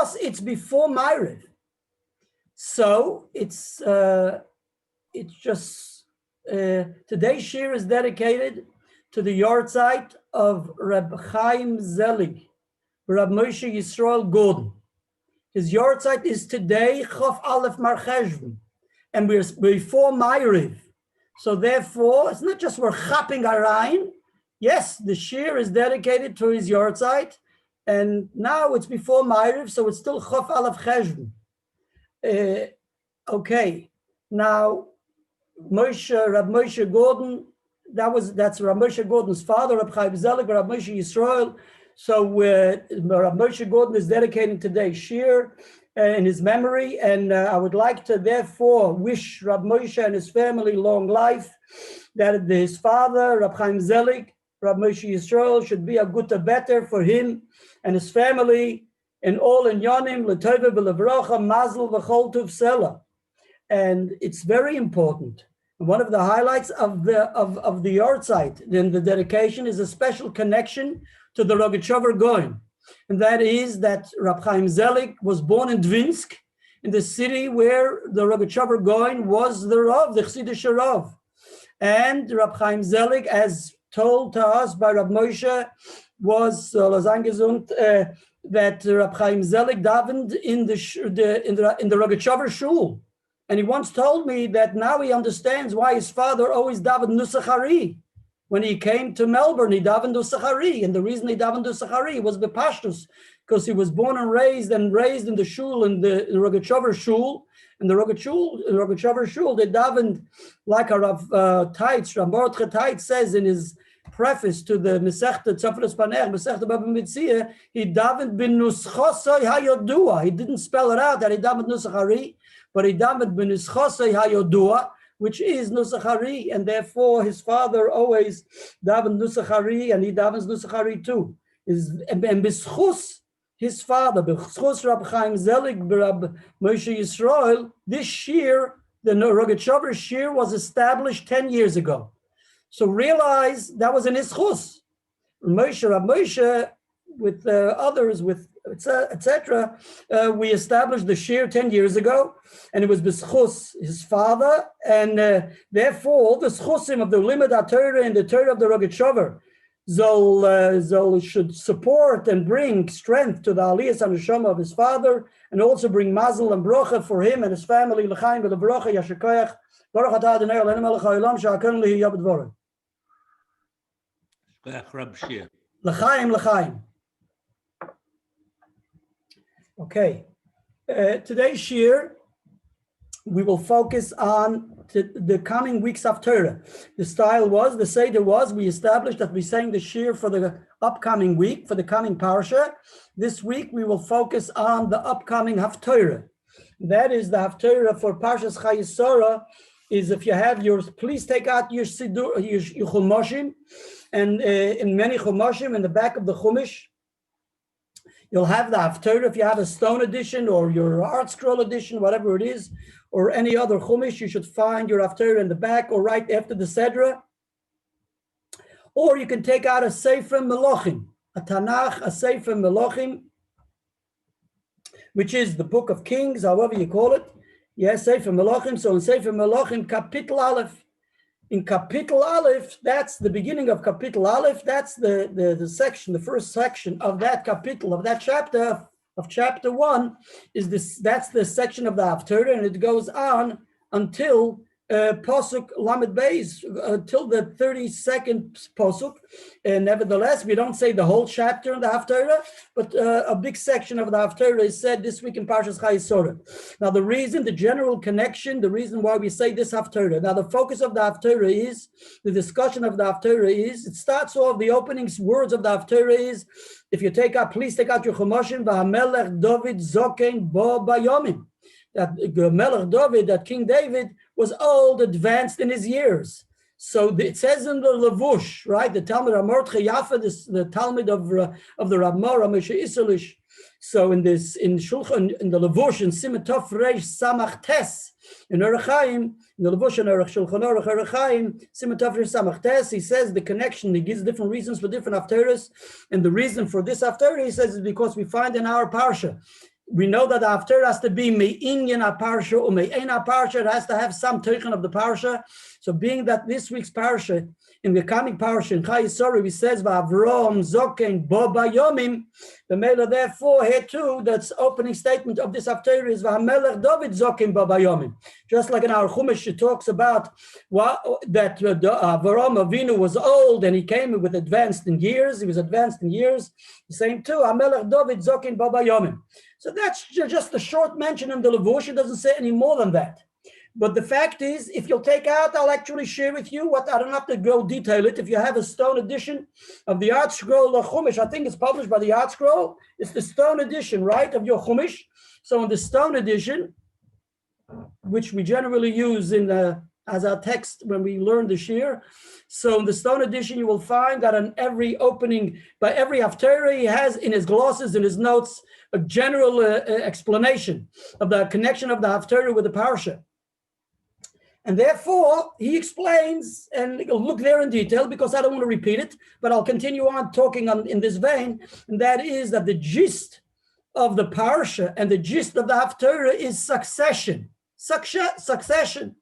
because it's before Ma'ariv. So it's just, today's shir is dedicated to the yahrzeit of Reb Chaim Zelig, Reb Moshe Yisrael Gordon. His yahrzeit is today, Chof Aleph Mar Cheshvan, and we're before Ma'ariv. So therefore, it's not just we're chapping arayin. Yes, the shir is dedicated to his yahrzeit, and now it's before Ma'ariv, so it's still Chof Aleph Cheshvan. Okay, now Rab Moshe Gordon, that's Rab Moshe Gordon's father, Rab Chaim Zelig, Rab Moshe Yisrael. So Rab Moshe Gordon is dedicating today's shir in his memory, and I would like to therefore wish Rab Moshe and his family long life, that his father, Rab Chaim Zelig, Rab Moshe Yisrael, should be a gutta better for him and his family, and all in Yonim, L'Tova V'Levrocha, Mazel V'Chol Tov Sela. And it's very important. And one of the highlights of the yahrzeit in the dedication is a special connection to the Rogatchover Gaon. And that is that Rab Chaim Zelig was born in Dvinsk, in the city where the Rogatchover Gaon was the Rav, the Chassidische Rav. And Rab Chaim Zelig, as told to us by Rab Moshe, was that Rab Chaim Zelig davened in the Rogatchover shul. And he once told me that now he understands why his father always davened Nusach Hari. When he came to Melbourne, he davened Nusach Hari. And the reason he davened Nusach Hari was bepashtus, because he was born and raised in the shul, in the Rogatchover shul. And the Rogatchover shul, they davened like a Rav Taitz, Rav Mordechai Taitz says in his preface to the Masechta Tzafras Panech, Masechta Baba Mitzia, he davened b'nuschosai hayodua. He didn't spell it out that he davened Nusach Hari, but he davened b'nuschosai hayodua, which is Nusach Hari, and therefore his father always davened Nusach Hari, and he davens Nusach Hari too. And b'schus his father, b'schus Rab Chaim Zelig, Rab Moshe Yisrael, this shir, the Rogatchover shir, was established 10 years ago. So realize that was in his chus. Rab Moshe, with others, with etc. We established the shir 10 years ago, and it was b'schus his father, and therefore all the schusim of the limud Torah and the Torah of the Rogatchover, Zol should support and bring strength to the aliyas and neshama of his father, and also bring mazel and brocha for him and his family. L'chaim v'lebrocha yasher koyach baruch atah Adonai Eloheinu melech haolam she'akon lihi yabed dvorim. L'chaim. Okay, today's shir, we will focus on the coming weeks of Torah. The seder was, we established that we sang the shir for the upcoming week, for the coming parsha. This week, we will focus on the upcoming Haftara. That is the Haftara for Parshas Chayei Sara, is if you have yours, please take out your Siddur, your Chumashim, and in many Chumashim, in the back of the Chumash, you'll have the Haftara. If you have a stone edition or your art scroll edition, whatever it is, or any other Chumash, you should find your Haftara in the back or right after the Sedra. Or you can take out a Sefer Melochim, a Tanakh, a Sefer Melochim, which is the Book of Kings, however you call it. Yes, Sefer Melochim. So in Sefer Melochim, Kapitel Aleph. In Kapitel Aleph, that's the beginning of Kapitel Aleph. That's the section, the first section of that kapitel, of that chapter, of chapter 1, is this. That's the section of the Haftara, and it goes on until Pasuk Lamed Beis, till the 32nd Pasuk. And nevertheless, we don't say the whole chapter in the Haftara, but a big section of the Haftara is said this week in Parshas Chayei Sara. Now, the reason, the general connection, the reason why we say this Haftara. Now, the focus of the Haftara is, the discussion of the Haftara is, it starts off, the opening words of the Haftara is, if you take out, please take out your Chumashim, V'hamelech David Zoken Bo Bayomim. That Melech David, that King David, was old, advanced in his years. So it says in the Levush, right? The Talmud Mordechai Yafa, the Talmud of the Ramah, Ramesha Isalish. So in Shulchan, in the Levush, in Siman Tov Reish Samach Tes, in Orach Chaim, in the Levush and Shulchan Aruch Orach Chaim, Siman Tov Reish Samach Tes, he says the connection. He gives different reasons for different haftaras, and the reason for this haftara, he says, is because we find in our parsha. we know that the Haftara has to be me'inyan ha-parsha or me'ein ha-parsha. It has to have some teichen of the parsha. So being that this week's parsha, in the coming parsha, in Chayei Sara, he says, V'Avrom zoken bo bayomim. The Mela, therefore, here too, that's opening statement of this Haftara is V'Hamelech David zoken bo bayomim. Just like in our Chumash, it talks about that Avram Avinu was old and he came with advanced in years. He was advanced in years. The same too, Hamelech David zoken bo bayomim. So that's just a short mention in the Levush. It doesn't say any more than that. But the fact is, if you'll take out, I'll actually share with you what I don't have to go detail it. If you have a stone edition of the Art Scroll of Chumash, I think it's published by the Art Scroll. It's the stone edition, right, of your Chumash. So in the stone edition, which we generally use in as our text when we learn the Shir. So in the stone edition, you will find that in every opening, by every Haftara, he has in his glosses, in his notes, a general explanation of the connection of the Haftara with the Parsha. And therefore, he explains, and look there in detail, because I don't want to repeat it, but I'll continue on talking in this vein, and that is that the gist of the Parsha and the gist of the Haftara is succession. Succession.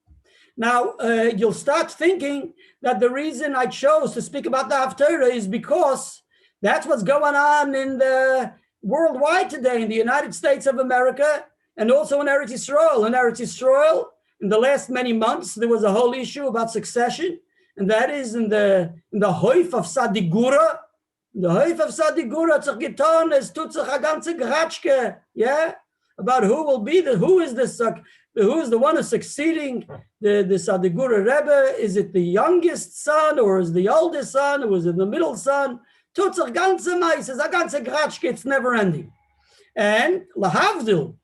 Now, you'll start thinking that the reason I chose to speak about the Haftara is because that's what's going on in the worldwide today, in the United States of America, and also in Eretz Yisrael. In Eretz Yisrael, in the last many months, there was a whole issue about succession, and that is in the Hoif of Sadigura. The Hoif of Sadigura, tzach es tut sich a ganze Gratschke, yeah, about who is the one who's succeeding the Sadigura Rebbe. Is it the youngest son, or is the oldest son, or is it the middle son? Tut sich ganze Mais, is a ganze Gratschke, it's never ending. And lahavdil,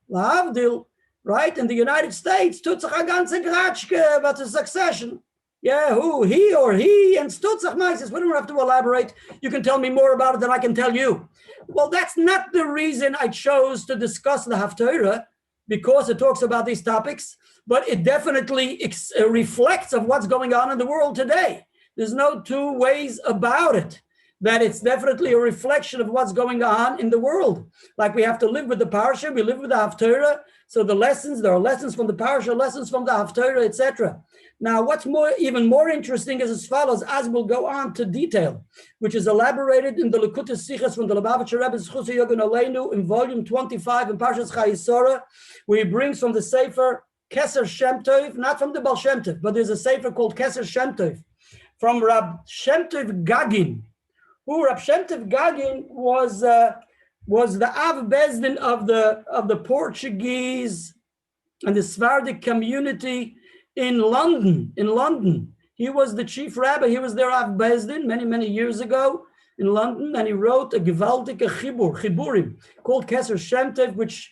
right? In the United States, tutzach a ganze Gratschke about the succession. Yeah, who, he or he, and stutzach meises. We don't have to elaborate. You can tell me more about it than I can tell you. Well, that's not the reason I chose to discuss the Haftara, because it talks about these topics, but it definitely reflects of what's going on in the world today. There's no two ways about it, that it's definitely a reflection of what's going on in the world. Like we have to live with the Parsha, we live with the Haftara. So there are lessons from the Parsha, lessons from the Haftara, etc. Now, what's even more interesting is as follows, as we'll go on to detail, which is elaborated in the Likutei Sichos from the Lubavitcher Rebbe Zchus Yogan Aleinu in volume 25 in Parshas Chayei Sara, where he brings from the Sefer Keser Shem Tov, not from the Baal Shem Tov, but there's a Sefer called Keser Shem Tov, from Rab Shem Tov Gagin, who Rab Shem Tov Gagin was the Av Bezdin of the Portuguese and the Sephardic community in London. He was the chief rabbi. He was their Av Bezdin many years ago in London, and he wrote a gewaltige chiburim called Keser Shem Tov, which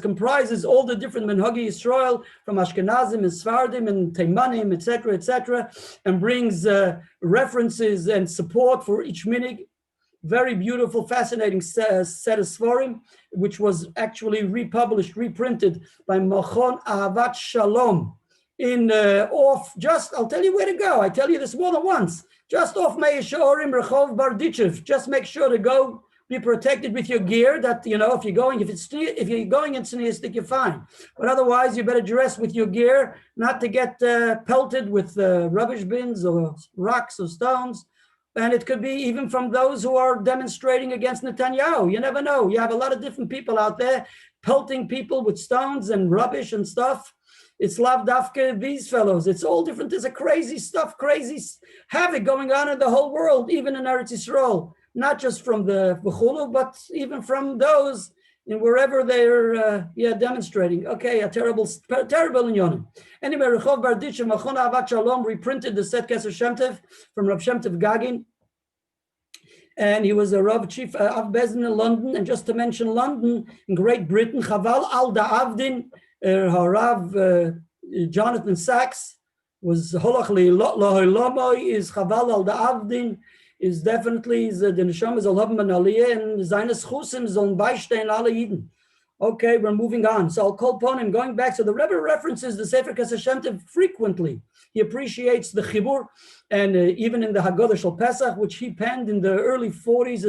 comprises all the different Menhagi Yisrael from Ashkenazim and Sfardim and Teimanim, etc., and brings references and support for each minig. Very beautiful, fascinating set of Sforim, which was actually reprinted by Machon Ahavat Shalom I'll tell you where to go. I tell you this more than once. Just off Meir Shorim Rechov Bardichev. Just make sure to go be protected with your gear. That, if you're going in Tzniistik, you're fine. But otherwise, you better dress with your gear, not to get pelted with rubbish bins or rocks or stones. And it could be even from those who are demonstrating against Netanyahu. You never know. You have a lot of different people out there pelting people with stones and rubbish and stuff. It's Lav Dafka, these fellows. It's all different. There's a crazy havoc going on in the whole world, even in Eretz Yisrael. Not just from the Bechulu, but even from those in wherever they're demonstrating. Okay, a terrible inyonim. Anyway, Rechov Barditch and Machon Ahavat Shalom reprinted the Set Keser Shem Tov from Rab Shem Tov Gagin. And he was a Rav Chief Av Bezdin in London. And just to mention London, in Great Britain, Chaval al Da'avdin, Rav Jonathan Sachs was Holach Lohoilomo, is Chaval al Da'avdin, is definitely the Neshama soll haben an Aliyah, and seine Schusim sollen beistehen alle Yidden. Okay, we're moving on. So I'll call upon him, going back. So the Rebbe references the Sefer Keser Shem Tov frequently. He appreciates the Chibur, and even in the Haggadah Shel Pesach, which he penned in the early 40s,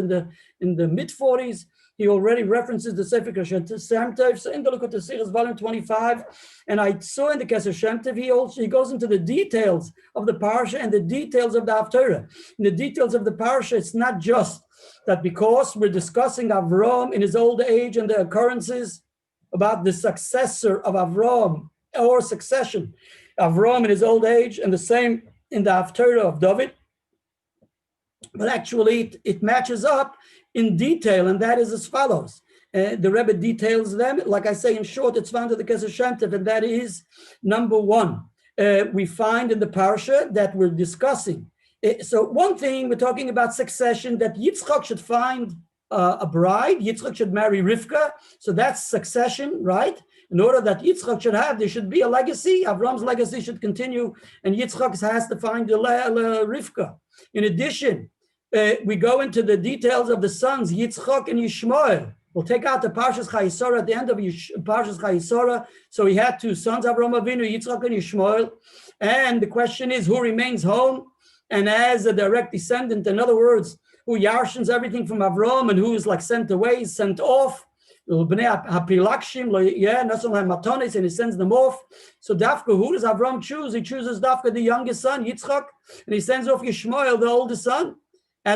in the mid 40s, He already references the Sefer Shem Tov. So in the Likutei Sichos, volume 25, and I saw in the Kesef Shem Tov, he goes into the details of the parsha and the details of the Haftara. In the details of the parsha, it's not just that because we're discussing Avram in his old age and the occurrences about the successor of Avram or succession, Avram in his old age, and the same in the Haftara of David, but actually it matches up in detail, and that is as follows. The Rebbe details them, like I say in short, it's found in the Kesef Shem Tov, and that is number one. We find in the parsha that we're discussing. So one thing, we're talking about succession, that Yitzchak should find a bride, Yitzchak should marry Rivka, so that's succession, right? In order that Yitzchak should have, there should be a legacy, Avram's legacy should continue, and Yitzchak has to find the Rivka. In addition, we go into the details of the sons, Yitzchak and Yishmael. We'll take out the Parshas Chayei at the end of Parshas Chayei. So he had two sons, Avram Avinu, Yitzchak and Yishmael. And the question is, who remains home? And as a direct descendant, in other words, who yarshins everything from Avram and who is like sent away, sent off. And he sends them off. So Dafka, who does Avram choose? He chooses Dafka, the youngest son, Yitzchak, and he sends off Yishmael, the oldest son.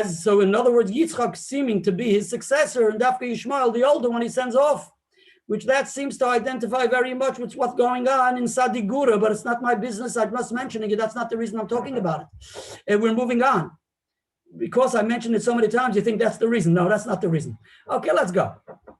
So in other words, Yitzchak seeming to be his successor, and Dafka Yishmael, the older one, he sends off, which that seems to identify very much with what's going on in Sadigura, but it's not my business. I must mention it. That's not the reason I'm talking about it. And we're moving on. Because I mentioned it so many times, you think that's the reason. No, that's not the reason. Okay, let's go.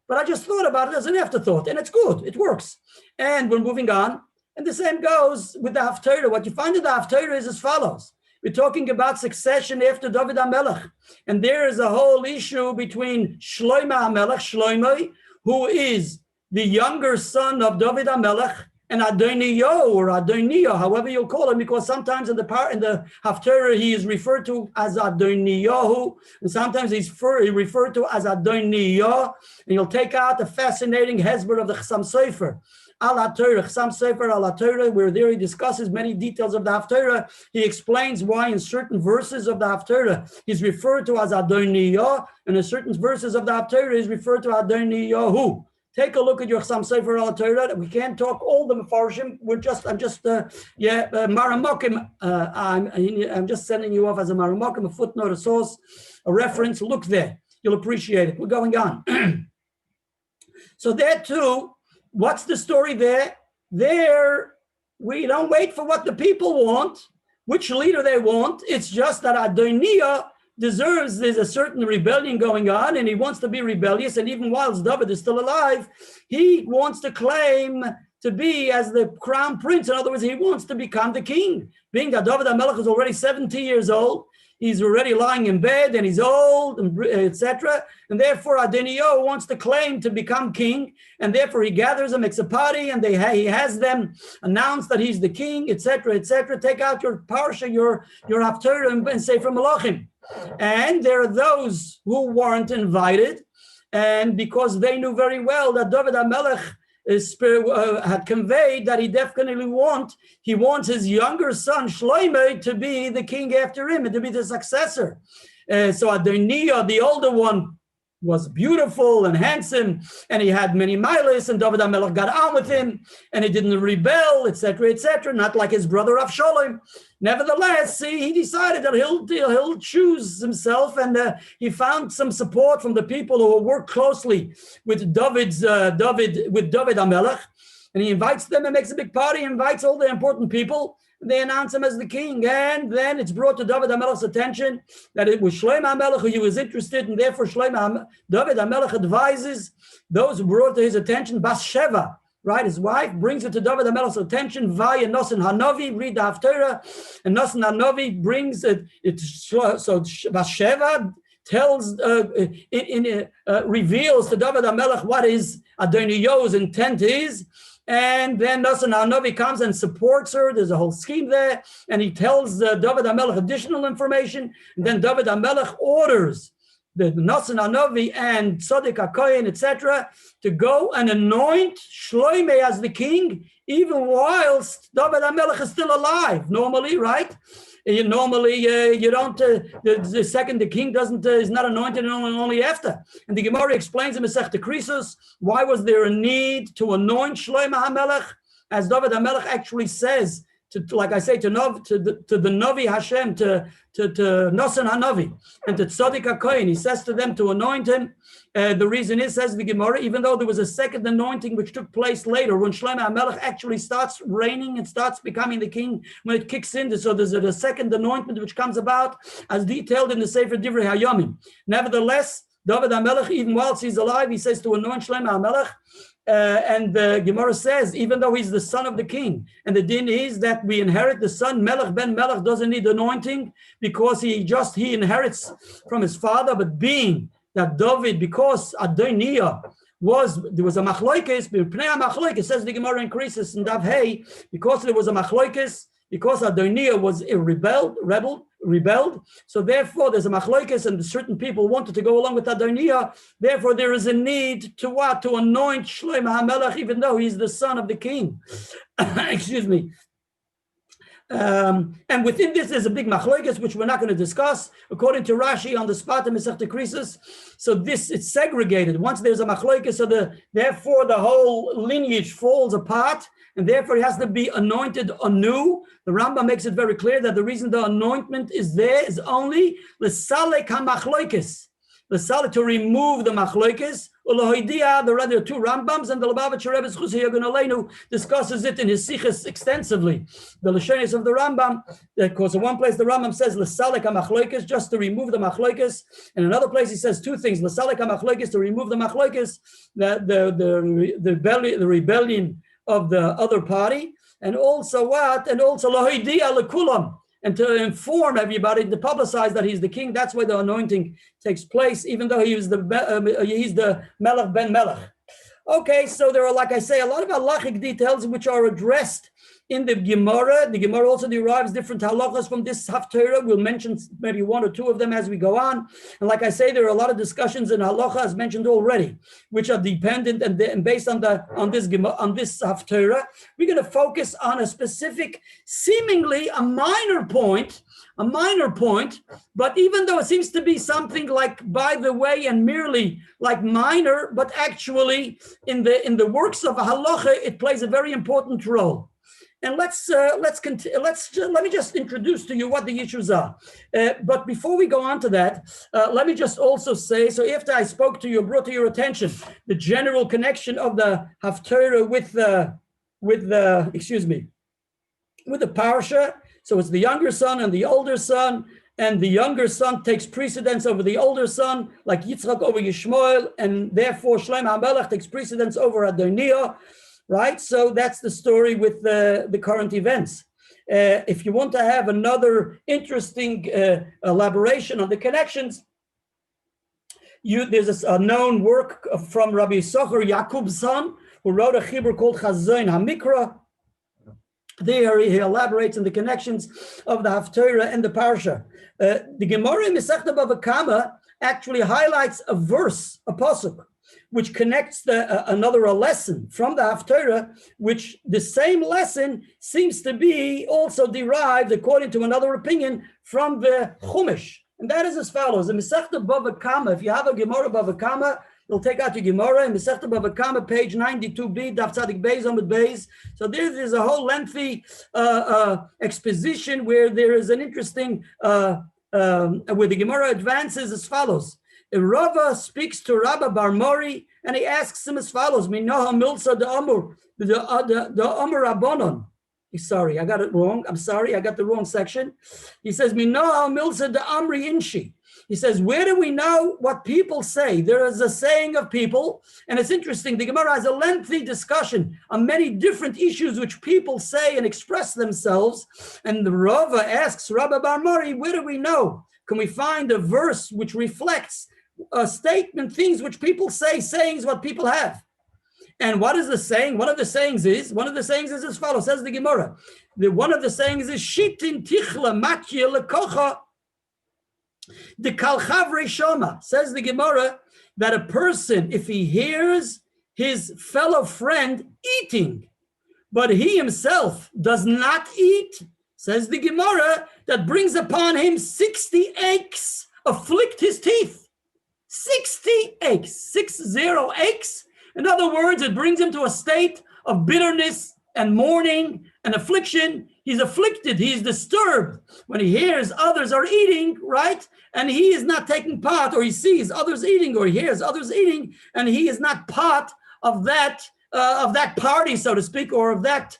But I just thought about it as an afterthought, and it's good. It works. And we're moving on. And the same goes with the Haftara. What you find in the Haftara is as follows. We're talking about succession after David HaMelech. And there is a whole issue between Shlomo HaMelech, Shlomo, who is the younger son of David HaMelech, and Adoniyo, or Adoniyo, however you'll call him, because sometimes in the Haftara he is referred to as Adoniyahu, and sometimes he's referred to as Adoniyo, and you'll take out the fascinating hezbollah of the Chassam Sofer. Al-Torah, Chassam Sofer Al-Torah, where there he discusses many details of the Haftara. He explains why in certain verses of the Haftara he's referred to as Adoniyo, and in certain verses of the Haftara he's referred to Adoniyahu. Take a look at your Chassam Sofer Al-Torah. We can't talk all the Mefarshim. I'm just Maramokim. I'm just sending you off as a Maramokim, a footnote, a source, a reference. Look there. You'll appreciate it. We're going on. So there too, what's the story there? There, we don't wait for what the people want, which leader they want. It's just that Adoniah there's a certain rebellion going on, and he wants to be rebellious, and even while David is still alive, he wants to claim to be as the crown prince. In other words, he wants to become the king. Being that David HaMelech is already 70 years old, he's already lying in bed, and he's old, etc. And therefore, Adoniah wants to claim to become king, and therefore he gathers them, makes a party, and he has them announce that he's the king, etc., etc. Take out your parsha, your Haftara, and say from Malachim. And there are those who weren't invited, and because they knew very well that David HaMelech had conveyed that he definitely wants his younger son Shlomo to be the king after him and to be the successor. So Adoniah, the older one, was beautiful and handsome, and he had many milas, and David HaMelech got on with him, and he didn't rebel, etc., etc., not like his brother Avshalom. Nevertheless, he decided that he'll choose himself, and he found some support from the people who work closely with David HaMelech, and he invites them and makes a big party, invites all the important people. They announce him as the king, and then it's brought to David HaMelech's attention that it was Shlomo HaMelech who he was interested in, and therefore David HaMelech advises those who brought to his attention, Bathsheba, right? His wife brings it to David HaMelech's attention via Nosan Hanavi, read the Haftara, and Nosan Hanavi brings it so Bathsheba tells, reveals to David HaMelech what his Adoniah's intent is. And then Nosan Hanavi comes and supports her. There's a whole scheme there. And he tells David HaMelech additional information. And then David HaMelech orders the Nosan Hanavi and Tzaddik HaKohen, etc., to go and anoint Shlomo as the king, even whilst David HaMelech is still alive, normally, right? Normally, you don't. The king doesn't is not anointed only after. And the Gemara explains in Masechta Krisos why was there a need to anoint Shlomo HaMelech, as David HaMelech actually says like I say to the Navi Hashem, to Nosan HaNavi, and to Tzadik HaKohen. He says to them to anoint him. The reason is, says the Gemara, even though there was a second anointing which took place later, when Shlomo HaMelech actually starts reigning and starts becoming the king, when it kicks in, so there's a second anointment which comes about as detailed in the Sefer Divrei Hayomim. Nevertheless, David HaMelech, even whilst he's alive, he says to anoint Shlomo HaMelech. And the Gemara says, even though he's the son of the king, and the din is that we inherit the son, Melech ben Melech doesn't need anointing because he inherits from his father, but being that David, because Adoniah there was a machloikis, says the Gemara in Krisis and Dav Hey, because there was a machloikis, because Adoniah was rebelled, so therefore there's a machloikis, and certain people wanted to go along with Adoniah. Therefore, there is a need to what? To anoint Shlomo HaMelech, even though he's the son of the king. Excuse me. And within this, there's a big machloikis, which we're not going to discuss. According to Rashi on the spot in Masechta Krisos, so it's segregated. Once there's a machloikis, so therefore the whole lineage falls apart, and therefore he has to be anointed anew. The Rambam makes it very clear that the reason the anointment is there is only l'salek ha-machloikis, to remove the machloikis. There are two Rambams, and the Lubavitcher Rebbe Chusay Yagun Aleinu discusses it in his Sichos extensively. The Lashonis of the Rambam, because in one place the Rambam says l'salek ha-machloikis, just to remove the machloikis. In another place he says two things: l'salek ha-machloikis, to remove the machloikis, the rebellion of the other party, and also what? And also lahoidia lekulam, and to inform everybody, to publicize that he's the king. That's why the anointing takes place, even though he's the Melech ben Melech. Okay, so there are, like I say, a lot of halachic details which are addressed in the Gemara. The Gemara also derives different halachas from this Haftara. We'll mention maybe one or two of them as we go on. And like I say, there are a lot of discussions in halacha, as mentioned already, which are dependent and based on this Haftara. We're going to focus on a specific, seemingly a minor point, but even though it seems to be something like by the way and merely like minor, but actually in the works of halacha, it plays a very important role. And let me just introduce to you what the issues are. But before we go on to that, let me just also say, so after I spoke to you, brought to your attention the general connection of the Haftara with the parsha. So it's the younger son and the older son, and the younger son takes precedence over the older son, like Yitzchak over Yishmael, and therefore Shlomo HaMelech takes precedence over Adoniah. Right, so that's the story with the current events. If you want to have another interesting elaboration on the connections, there's a known work from Rabbi Socher Yakub's son, who wrote a chibur called Chazon HaMikra. There he elaborates on the connections of the Haftara and the Parsha. The Gemara in Masechta Bava Kama actually highlights a verse, a pasuk, which connects a lesson from the Haftara, which the same lesson seems to be also derived, according to another opinion, from the Chumash. And that is as follows. In Masechta Bava Kama, if you have a Gemara Bava Kama, you'll take out your Gemara in Masechta Bava Kama, page 92b, Daf Tzadik Beis Amud Beis. So there's a whole lengthy exposition where there is an interesting, where the Gemara advances as follows. Rava speaks to Rabbi Bar Mori, and he asks him as follows: Minoha milsa the Amur Rabbanon. Sorry, I got it wrong. I'm sorry, I got the wrong section. He says, Minoha milsa the Amri Inshi. He says, where do we know what people say? There is a saying of people, and it's interesting. The Gemara has a lengthy discussion on many different issues which people say and express themselves. And the Rava asks Rabbi Bar Mori, where do we know? Can we find a verse which reflects a statement, things which people say, sayings what people have? And what is the saying? One of the sayings is as follows, says the Gemara. One of the sayings is Shitin Tichla Matya Lekocha the Kalchavre Shoma. Says the Gemara that a person, if he hears his fellow friend eating, but he himself does not eat, Says the Gemara, that brings upon him 60 aches, afflict his teeth. 60 aches, 60 aches. In other words, it brings him to a state of bitterness and mourning and affliction. He's afflicted, he's disturbed when he hears others are eating, right? And he is not taking part, or he sees others eating, or he hears others eating, and he is not part of that party, so to speak, or of that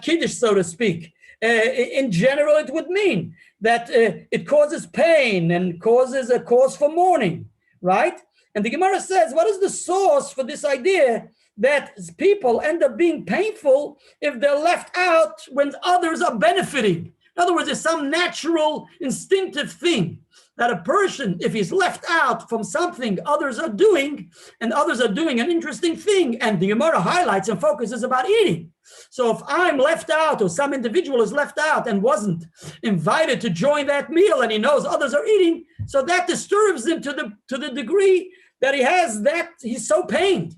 kiddush, so to speak. In general, it would mean that it causes pain and causes a cause for mourning, right? And the Gemara says, what is the source for this idea that people end up being painful if they're left out when others are benefiting? In other words, there's some natural, instinctive thing that a person, if he's left out from something others are doing, and others are doing an interesting thing, and the Gemara highlights and focuses about eating. So if I'm left out, or some individual is left out and wasn't invited to join that meal, and he knows others are eating, so that disturbs him to the degree that he's so pained,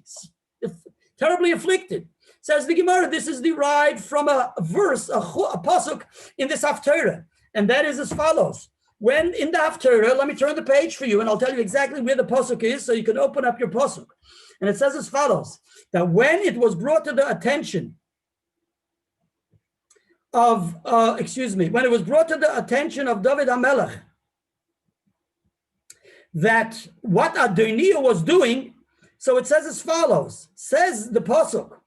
terribly afflicted. Says the Gemara, this is derived from a verse, a pasuk in this Haftara, and that is as follows. When in the Haftara, let me turn the page for you, and I'll tell you exactly where the pasuk is, so you can open up your pasuk. And it says as follows, that when it was brought to the attention of, when it was brought to the attention of David HaMelech, that what Adoniah was doing, so it says as follows, says the pasuk,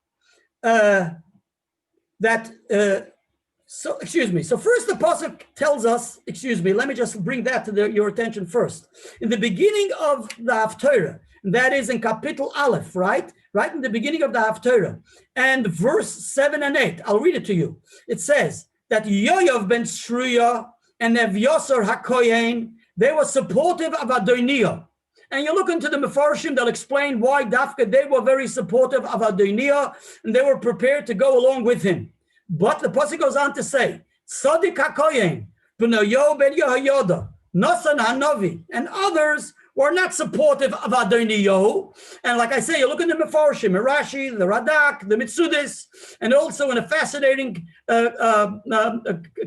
so first the pasuk tells us, let me just bring that to your attention first. In the beginning of the Haftara, that is in Kapitel Aleph, right in the beginning of the Haftara, and verse 7 and 8, I'll read it to you. It says that Yoav ben Shruya and Evyosar HaKohen, they were supportive of Adoniah. And you look into the Mefarshim, they'll explain why Dafka, they were very supportive of Adoniah, and they were prepared to go along with him. But the pasuk goes on to say, Tzadik HaKohen, B'noyo ben Yehoyoda, Nasan HaNavi, and others were not supportive of Adoniah. And like I say, you look in the Mefarshim, Rashi, the Radak, the Mitsudis, and also in a fascinating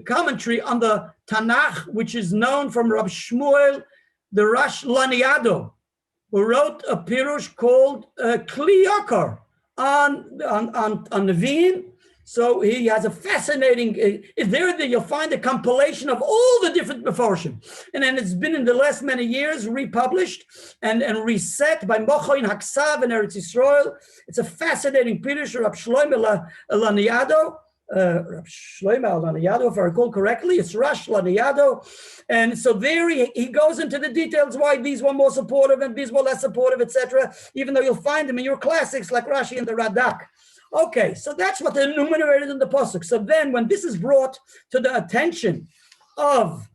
commentary on the Tanakh, which is known from Rabbi Shmuel, the Rosh Laniado, who wrote a pirush called Kli Yakar on Nevi'im. So he has a fascinating, there you'll find a compilation of all the different Mefarshim. And then it's been in the last many years republished and reset by Mochoin Haksav and Eretz Yisrael. It's a fascinating pirush, Rab Shlomo Laniado, if I recall correctly, it's Rosh Laniado. And so there he goes into the details why these were more supportive and these were less supportive, etc., even though you'll find them in your classics like Rashi and the Radak. Okay, so that's what the enumerated in the pasuk. So then, when this is brought to the attention of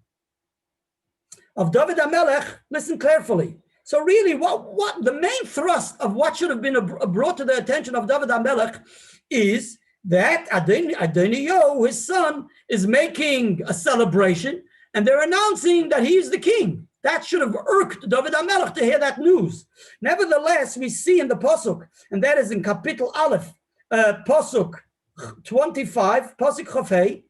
David HaMelech, listen carefully. So really, what the main thrust of what should have been brought to the attention of David HaMelech is that Adoniah, his son, is making a celebration, and they're announcing that he's the king. That should have irked David HaMelech to hear that news. Nevertheless, we see in the pasuk, and that is in Kapitel Aleph, pasuk 25, pasuk Chafei,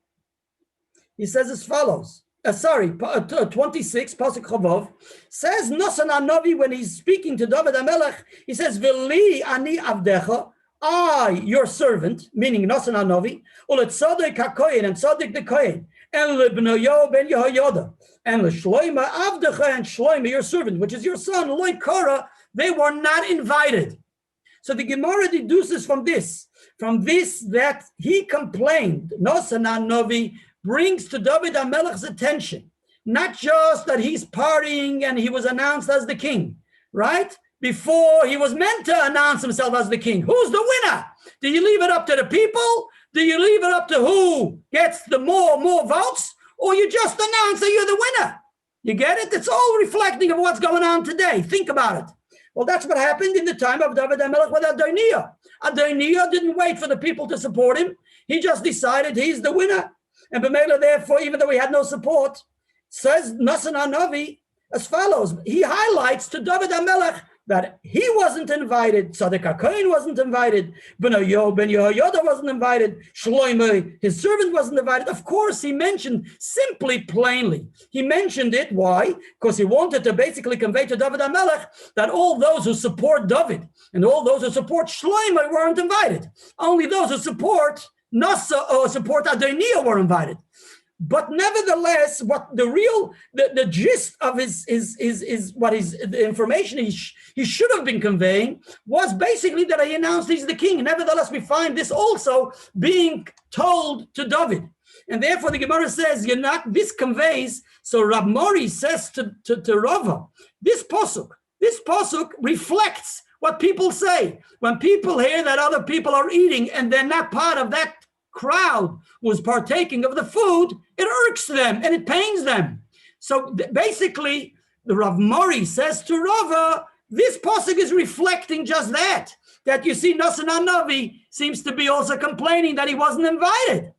he says as follows. 26, pasuk Chavav, says Nasan HaNavi, when he's speaking to David HaMelech, he says, V'li ani avdecha, I, your servant, meaning Nasan HaNavi, ulet Tzadik HaKohen, and Tzadik the Kohen, and lebnoyo ben Yehoyoda, and l'shloima avdecha, and Shloima, your servant, which is your son, loy kara, they were not invited. So the Gemara deduces from this that he complained, Nasan HaNavi brings to David HaMelech's attention, not just that he's partying and he was announced as the king, right? Before he was meant to announce himself as the king. Who's the winner? Do you leave it up to the people? Do you leave it up to who gets the more votes? Or you just announce that you're the winner? You get it? It's all reflecting of what's going on today. Think about it. Well, that's what happened in the time of David HaMelech with Adoniah. Adoniah didn't wait for the people to support him. He just decided he's the winner. And B'meila, therefore, even though he had no support, says Nasan HaNavi as follows. He highlights to David HaMelech that he wasn't invited, Tzaddik HaKohen wasn't invited, Ben Yehoyada wasn't invited, Shlomo, his servant, wasn't invited. Of course, he mentioned simply, plainly. He mentioned it. Why? Because he wanted to basically convey to David HaMelech that all those who support David and all those who support Shlomo weren't invited. Only those who support Nasa or support Adoniah were invited. But nevertheless, what the gist of the information he should have been conveying was basically that he announced he's the king. Nevertheless, we find this also being told to David. And therefore the Gemara says, this conveys, so Rab Mori says to Rava, this pasuk reflects what people say. When people hear that other people are eating and they're not part of that crowd who's partaking of the food, it irks them and it pains them. So basically, the Rav Mori says to Rava, this pasuk is reflecting just that you see Nasan HaNavi seems to be also complaining that he wasn't invited.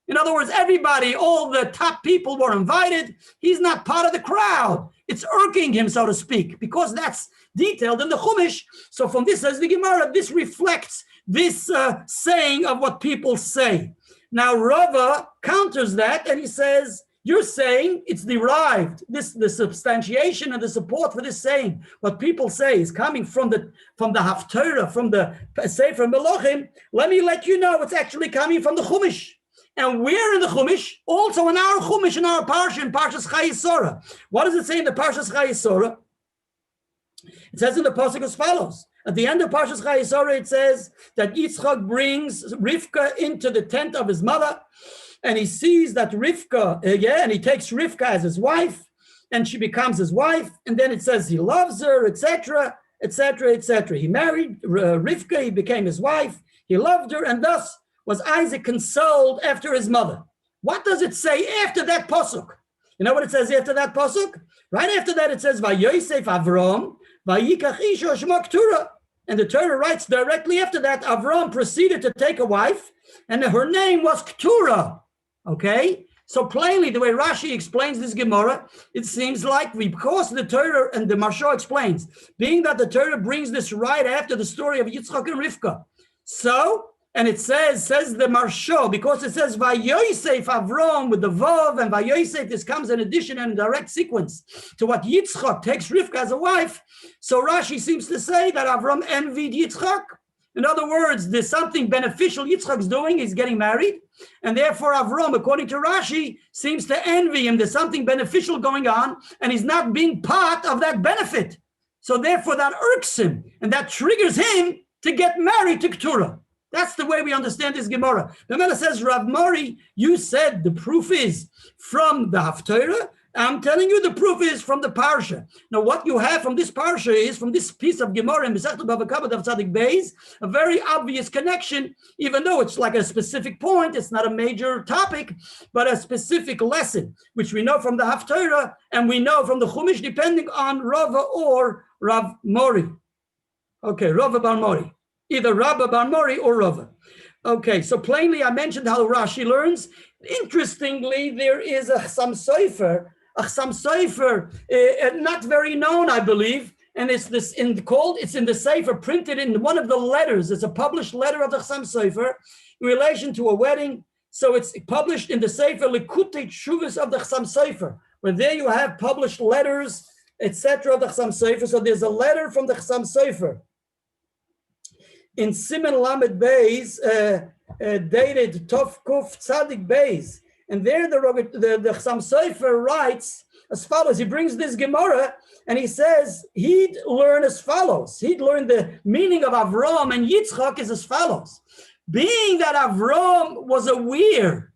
In other words, everybody, all the top people were invited. He's not part of the crowd. It's irking him, so to speak, because that's detailed in the Chumash. So from this, says the Gemara, this reflects this saying of what people say. Now Rava counters that and he says, you're saying it's derived, the substantiation and the support for this saying, what people say is coming from the Haftara, from the Sefer Melachim. Let me let you know it's actually coming from the Chumash. And we're in the Chumash, also in our Chumash, in our Parsha, in Parshas Chayei Sara. What does it say in the Parshas Chayei Sara? It says in the pasuk as follows. At the end of Parshas Chayei Sara, it says that Yitzchak brings Rivka into the tent of his mother, and he sees that Rivka, and he takes Rivka as his wife, and she becomes his wife, and then it says he loves her, etc., etc., etc. He married Rivka, he became his wife, he loved her, and thus was Isaac consoled after his mother. What does it say after that pasuk? You know what it says after that pasuk? Right after that, it says, Vayosef Avram, Vayikach Isha Shema Keturah. And the Torah writes directly after that, Avram proceeded to take a wife, and her name was Keturah. Okay? So plainly, the way Rashi explains this Gemara, it seems like because the Torah and the Marsha explains, being that the Torah brings this right after the story of Yitzchak and Rivka. So, and it says the Marsha, because it says Vayosef Avram with the Vav, and Vayosef, this comes in addition and in direct sequence to what Yitzchak takes Rivka as a wife. So Rashi seems to say that Avram envied Yitzchak. In other words, there's something beneficial Yitzchak's doing, he's getting married, and therefore Avram, according to Rashi, seems to envy him. There's something beneficial going on, and he's not being part of that benefit. So therefore that irks him, and that triggers him to get married to Keturah. That's the way we understand this Gemara. The Gemara says, Rav Mori, you said the proof is from the Haftara. I'm telling you the proof is from the Parsha. Now, what you have from this Parsha is, from this piece of Gemara in Masechet Bava Kama Daf Tzadik Beis, a very obvious connection, even though it's like a specific point, it's not a major topic, but a specific lesson, which we know from the Haftara, and we know from the Chumash, depending on Rava or Rav Mori. Okay, Rava Bar Mori. Either Rabba Bar Mori or Rava. Okay, so plainly I mentioned how Rashi learns. Interestingly, there is a Chassam Sofer, not very known, I believe, and it's in the Sefer, printed in one of the letters. It's a published letter of the Chassam Sofer in relation to a wedding. So it's published in the Sefer Likutei Tshuvos of the Chassam Sofer, where there you have published letters, etc. of the Chassam Sofer. So there's a letter from the Chassam Sofer in Siman Lamed Beis, dated Tov Kuf Tzadik Beis. And there the Chassam Sofer writes as follows. He brings this Gemara and he says he'd learn as follows. He'd learn the meaning of Avram and Yitzchak is as follows. Being that Avram was aware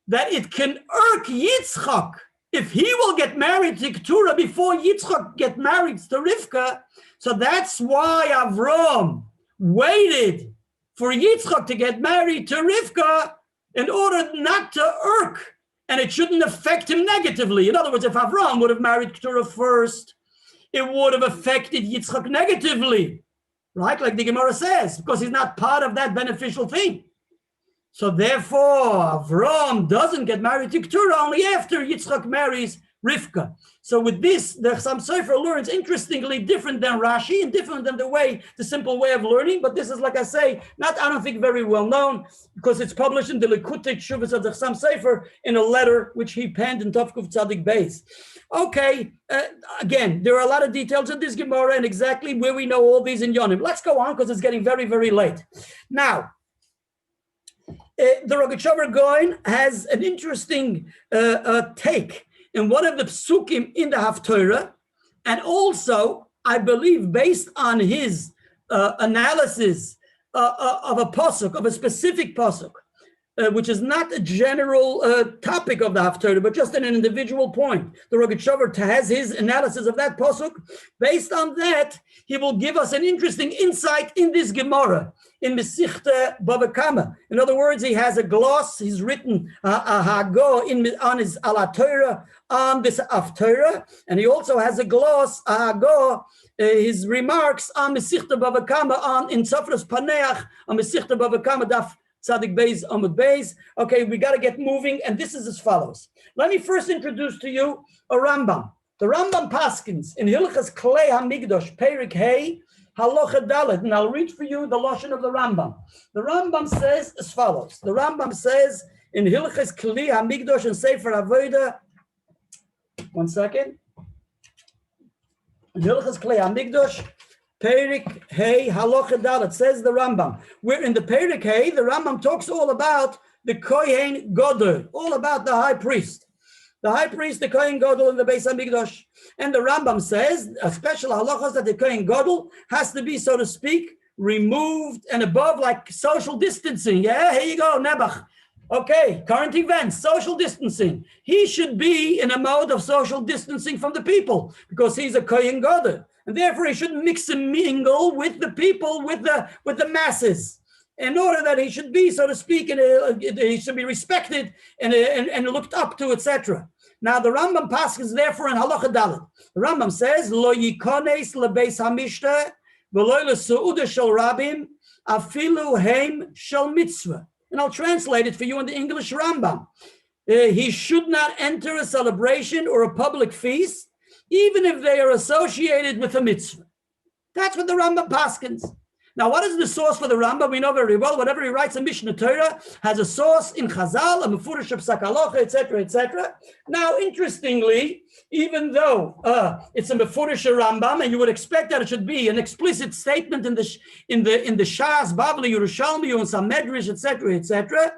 that it can irk Yitzchak if he will get married to Keturah before Yitzchak get married to Rivka, so that's why Avram waited for Yitzchak to get married to Rivka in order not to irk, and it shouldn't affect him negatively. In other words, if Avram would have married Keturah first, it would have affected Yitzchak negatively, right? Like the Gemara says, because he's not part of that beneficial thing. So therefore, Avram doesn't get married to Keturah only after Yitzchak marries Rivka. So with this, the Chassam Sofer learns, interestingly, different than Rashi and different than the simple way of learning. But this is, like I say, I don't think very well known, because it's published in the Likutei Teshuvos of the Chassam Sofer in a letter which he penned in Tovkuf Tzadik Beis. Okay, again, there are a lot of details in this Gemara and exactly where we know all these in Yonim. Let's go on, because it's getting very, very late. Now, the Rogatchover Gaon has an interesting take in one of the psukim in the Haftara, and also, I believe, based on his analysis of a pasuk, of a specific pasuk, which is not a general topic of the Haftara, but just an individual point. The Rogatchover has his analysis of that pasuk. Based on that, he will give us an interesting insight in this Gemara, in Mesichte Bava Kama. In other words, he has a gloss. He's written a Hago on his Ala Torah, on this Haftara, and he also has a gloss, a Hago, his remarks on Mesichte Bava Kama, on in Sofras Paneach, on Mesichte Bava Kama, Daf Tzadik Beis Amud Beis. Okay, we got to get moving, and this is as follows. Let me first introduce to you a Rambam. The Rambam Paskins in Hilchas Klei HaMikdosh, Perik Hey, Halacha Dalet, and I'll read for you the Lashon of the Rambam. The Rambam says as follows. The Rambam says in Hilchas Klei HaMikdosh and Sefer Avoda, one second. In Hilchas Klei HaMikdosh, Perik Hey, Halacha Dalet, says the Rambam. We're in the Perik Hey, the Rambam talks all about the Kohen Gadol, all about the high priest. The high priest, the Kohen Gadol in the Beis HaMikdash. And the Rambam says, a special halachas that the Kohen Gadol has to be, so to speak, removed and above, like social distancing. Yeah, here you go, Nebuch. Okay, current events, social distancing. He should be in a mode of social distancing from the people because he's a Kohen Gadol. And therefore he shouldn't mix and mingle with the people, with the masses, in order that he should be, so to speak, and he should be respected and looked up to, etc. Now the Rambam paskins therefore in Halacha Dalet. The Rambam says, Lo yikones lebeis hamishta v'lo lesuuda shel rabim afilu heim shel mitzvah. And I'll translate it for you in the English Rambam. He should not enter a celebration or a public feast, even if they are associated with a mitzvah. That's what the Rambam paskins. Now, what is the source for the Rambam? We know very well, whatever he writes in Mishnah Torah has a source in Chazal, a Mefurish of Psak Halacha, etc., etc. Now, interestingly, even though it's a Mefurish Rambam, and you would expect that it should be an explicit statement in the Shas, Bavli, Yerushalmi, and some Medrash, etc., etc.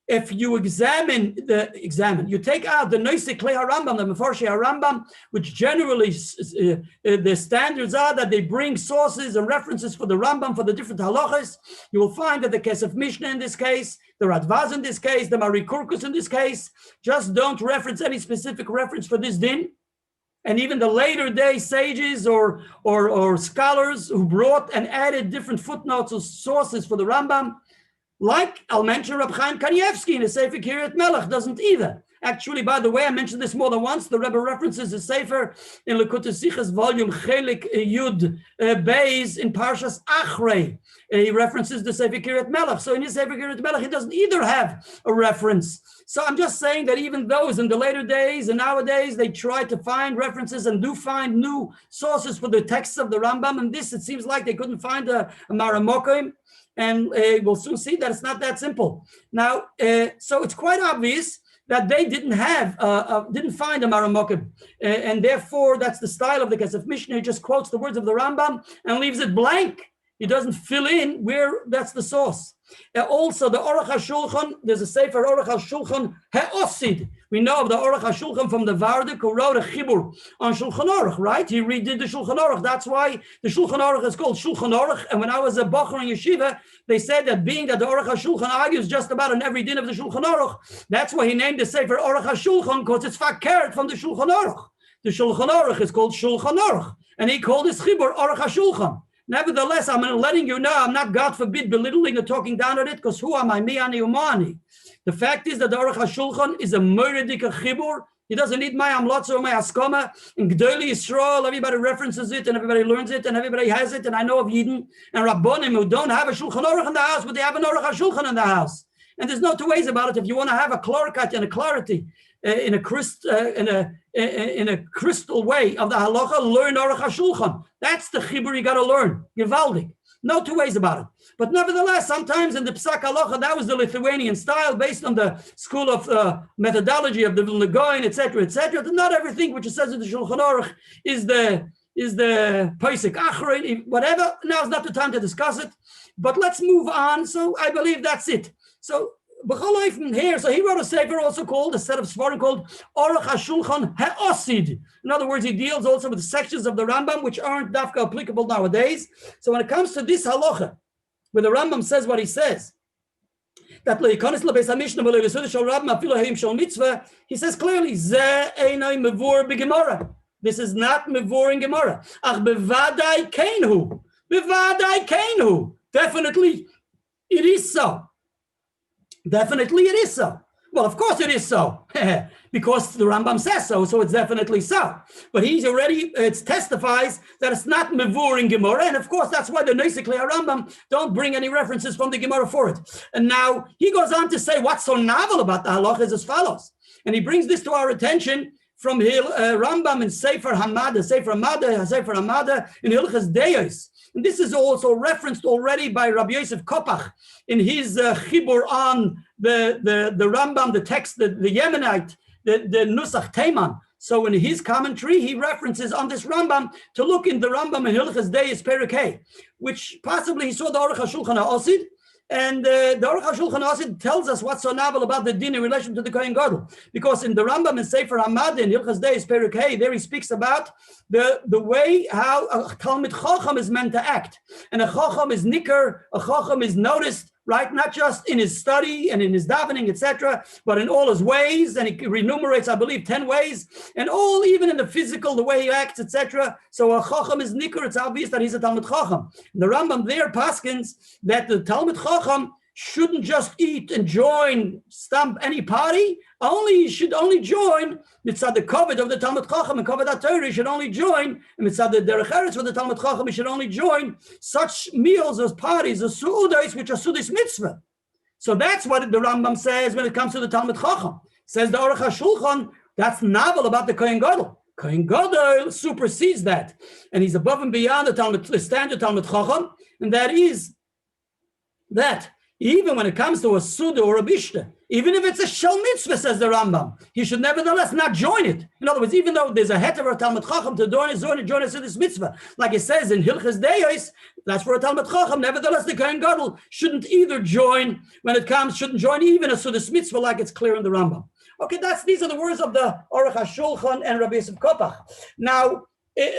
If you you take out the Noisei Klei HaRambam, the Mefarshei HaRambam, which generally the standards are that they bring sources and references for the Rambam for the different halachas, you will find that the Kesef Mishnah in this case, the Radvaz in this case, the Mari Kurkus in this case, just don't reference any specific reference for this din. And even the later day sages or scholars who brought and added different footnotes or sources for the Rambam, like I'll mention Reb Chaim Kanievsky in the Sefer Kiryat Melech, doesn't either. Actually, by the way, I mentioned this more than once. The Rebbe references the Sefer in Likutei Sichos volume Chelik Yud Beis in Parshas Achrei. He references the Sefer Kiryat Melech. So in his Sefer Kiryat Melech, he doesn't either have a reference. So I'm just saying that even those in the later days and nowadays, they try to find references and do find new sources for the texts of the Rambam. And this, it seems like they couldn't find a Maramokim. And we'll soon see that it's not that simple. Now, so it's quite obvious that they didn't find a Maramokim, and therefore that's the style of the Kesef Mishnah. He just quotes the words of the Rambam and leaves it blank. He doesn't fill in where that's the source. Also, the Aruch HaShulchan, there's a Sefer Aruch HaShulchan He'osid. We know of the Aruch HaShulchan from the Vardik, who wrote a Chibur on Shulchan Aruch, right? He redid the Shulchan Aruch. That's why the Shulchan Aruch is called Shulchan Aruch. And when I was a Bocher in Yeshiva, they said that being that the Aruch HaShulchan argues just about on every din of the Shulchan Aruch, that's why he named the Sefer Aruch HaShulchan, because it's fakert from the Shulchan Aruch. The Shulchan Aruch is called Shulchan Aruch, and he called his Chibur Aruch HaShulchan. Nevertheless, I'm letting you know, I'm not, God forbid, belittling or talking down on it, because who am I? Me, ani, umani. The fact is that the Aruch HaShulchan is a murdedik chibur. He doesn't need my amlotza or my askama. In Gdoli Yisrael, everybody references it, and everybody learns it, and everybody has it, and I know of Yidden and Rabbonim who don't have a Shulchan Aruch in the house, but they have an Aruch HaShulchan in the house. And there's no two ways about it. If you want to have a clarity and a clarity in a crystal way of the halacha, learn Aruch HaShulchan. That's the chibur you got to learn. Gewaldig. No two ways about it. But nevertheless, sometimes in the Psak Halacha, that was the Lithuanian style based on the school of methodology of the Gaon, etc., etc. Not everything which it says in the Shulchan Aruch is the Pesach Achrei, whatever. Now is not the time to discuss it. But let's move on. So I believe that's it. So B'chol here, so he wrote a sefer also called, a set of svarim called Aruch HaShulchan HaOsid. In other words, he deals also with the sections of the Rambam which aren't dafka applicable nowadays. So when it comes to this halacha, where the Rambam says what he says, that he says clearly, this is not mevur in Gemara. Ach bevadai kainhu. Bevadai kainhu. Definitely it is so. Definitely it is so. Well, of course it is so, because the Rambam says so, so it's definitely so. But he's already, it testifies that it's not mevur in Gemara, and of course that's why the Neisikli Rambam don't bring any references from the Gemara for it. And now he goes on to say what's so novel about the halacha is as follows. And he brings this to our attention from Rambam in Sefer Hamada in Hilchas Deos. And this is also referenced already by Rabbi Yosef Kopach in his chibur on the Rambam, the text, the Yemenite, the Nusach Teiman. So in his commentary, he references on this Rambam to look in the Rambam in Hilchas Deis Perek Hey, which possibly he saw the Aruch HaShulchan HaOsid. And the Aruch HaShulchan HaOsid tells us what's so novel about the din in relation to the Kohen Gadol. Because in the Rambam in Sefer Hamad in Hilchas Deis Perek Hey, there he speaks about the way how a Talmid Chacham is meant to act. And a Chacham is nicker, a Chacham is noticed, right? Not just in his study and in his davening, etc., but in all his ways. And he enumerates, I believe, 10 ways. And all, even in the physical, the way he acts, etc. So a Chacham is nicker. It's obvious that he's a Talmid Chacham. And the Rambam there paskins that the Talmid Chacham shouldn't just eat and join, stamp any party. He should only join mitzad the Chabad of the Talmid Chacham and Chabad Torah. He should only join, and mitzad the Derech Eretz with the Talmid Chacham. He should only join such meals as parties, as suudos, which are sudis mitzvah. So that's what the Rambam says when it comes to the Talmid Chacham. Says the Aruch HaShulchan, that's novel about the Kohen Gadol. Kohen Gadol supersedes that, and he's above and beyond the standard Talmid Chacham, and that is that. Even when it comes to a Suda or a Bishta, even if it's a Shel Mitzvah, says the Rambam, he should nevertheless not join it. In other words, even though there's a Heter or Talmid Chacham to join a Suda's Mitzvah, like it says in Hilchas Deos, that's for a Talmid Chacham, nevertheless the Kohen Gadol shouldn't either join, shouldn't join even a Suda's Mitzvah, like it's clear in the Rambam. Okay, these are the words of the Aruch HaShulchan and Rabbi Yosef Kopach. Now,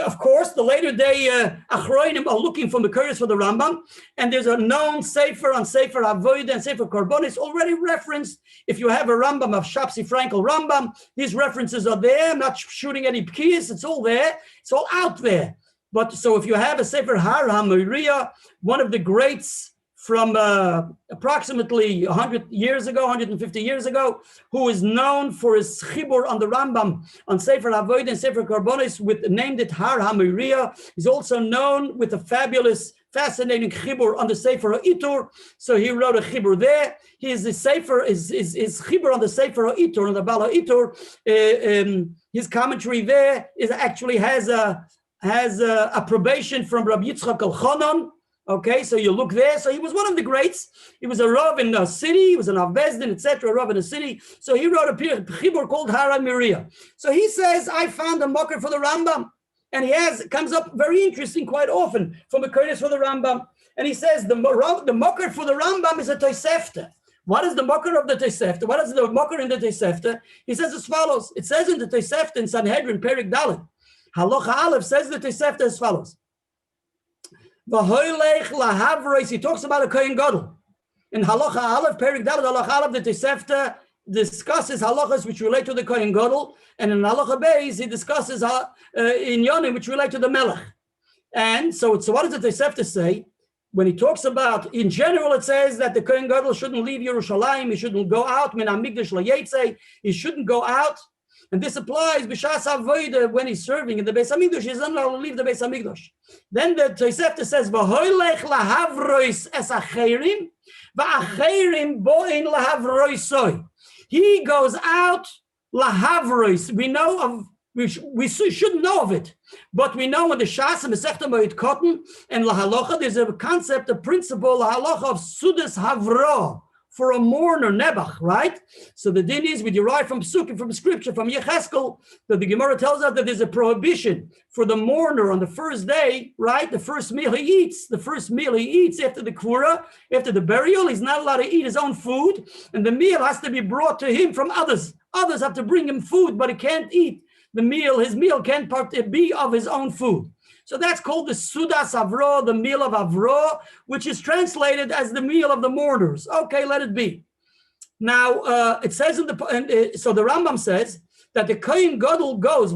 of course, the later day Achroinim are looking for Mekayos for the Rambam, and there's a known Sefer on Sefer Avodah and Sefer Korbanos already referenced. If you have a Rambam of Shapsi Frankel Rambam, these references are there. I'm not shooting any keys, it's all there. It's all out there. But so if you have a Sefer Har HaMoriah, one of the greats from approximately 100 years ago, 150 years ago, who is known for his chibur on the Rambam, on Sefer Avodah and Sefer Korbanos, named it Har HaMoriah. He's also known with a fabulous, fascinating chibur on the Sefer HaItur. So he wrote a chibur there. His chibur on the Sefer HaItur, on the Bal HaItur, his commentary there actually has approbation from Rabbi Yitzchak Elchanan. Okay, so you look there. So he was one of the greats. He was a Rav in a city. He was an Avbezdin, etc., Rav in a city. So he wrote a chibur called Har HaMoriah. So he says, I found a mocker for the Rambam. And comes up very interesting quite often from a Kurdish for the Rambam. And he says, the mocker for the Rambam is a Tosefta. What is the mocker of the Tosefta? What is the mocker in the Tosefta? He says as follows. It says in the Tosefta in Sanhedrin, Perek Dalet, Halacha Aleph says the Tosefta as follows. He talks about a Kohen Gadol. In Halacha Aleph, Perek Dalet, Halacha Aleph, the Tosefta discusses halachas which relate to the Kohen Gadol, and in Halacha Beis he discusses inyanim which relate to the Melech. And so what does the Tosefta say? When he talks about, in general, it says that the Kohen Gadol shouldn't leave Yerushalayim, he shouldn't go out, min hamikdash layetze, he shouldn't go out. And this applies b'shas avodah when he's serving in the Beis Hamikdash. He's not allowed to leave the Beis Hamikdash. Then the Tosefta says, "V'hoylech lahavrois es acherim, Va'acherim bo'in lahavroisoi. He goes out lahavrois. We should know of it, but we know in the Shas and Masechta Moed Katan and lahalacha there's a concept, a principle, lahalacha of sudas havra for a mourner, nebach, right? So the din is we derive from Psukim, from scripture, from Yecheskel, that the Gemara tells us that there's a prohibition for the mourner on the first day, right? The first meal he eats after the kvura, after the burial, he's not allowed to eat his own food, and the meal has to be brought to him from others. Others have to bring him food, but he can't eat the meal. His meal can't be of his own food. So that's called the Sudas Avro, the meal of Avro, which is translated as the meal of the mourners. Okay, let it be. Now, it says so the Rambam says that the Kohen Gadol goes,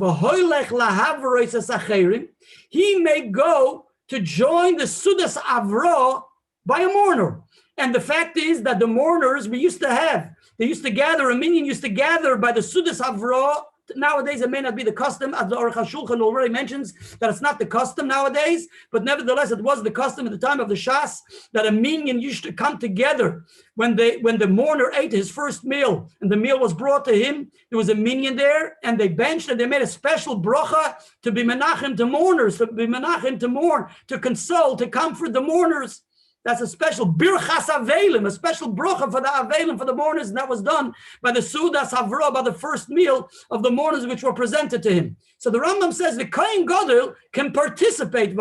he may go to join the Sudas Avro by a mourner. And the fact is that the mourners they used to gather, a minyan used to gather by the Sudas Avro. Nowadays, it may not be the custom, as the Aruch HaShulchan already mentions that it's not the custom nowadays, but nevertheless, it was the custom at the time of the Shas that a minyan used to come together when the mourner ate his first meal and the meal was brought to him. There was a minyan there, and they benched and they made a special bracha to be menachem to mourners, to be menachem to mourn, to console, to comfort the mourners. That's a special birchas avelim, a special bracha for the avelim, for the mourners, and that was done by the Sudas Havra, by the first meal of the mourners which were presented to him. So the Rambam says the Kohen Gadol can participate. If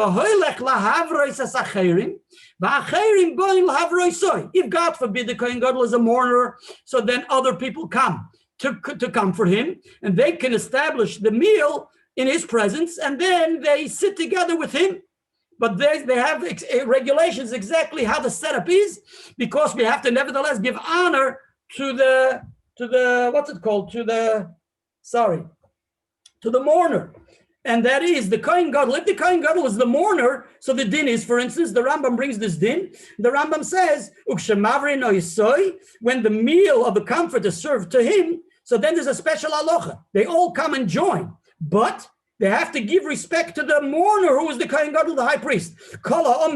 God forbid the Kohen Gadol is a mourner, so then other people come to comfort him, and they can establish the meal in his presence, and then they sit together with him. But they have regulations exactly how the setup is, because we have to nevertheless give honor to the mourner. And that is the Kohen Gadol. If the Kohen Gadol is the mourner, so the din is, for instance, the Rambam brings this din. The Rambam says, when the meal of the comfort is served to him, so then there's a special halacha. They all come and join. But they have to give respect to the mourner, who is the Kohen Gadol, the high priest. All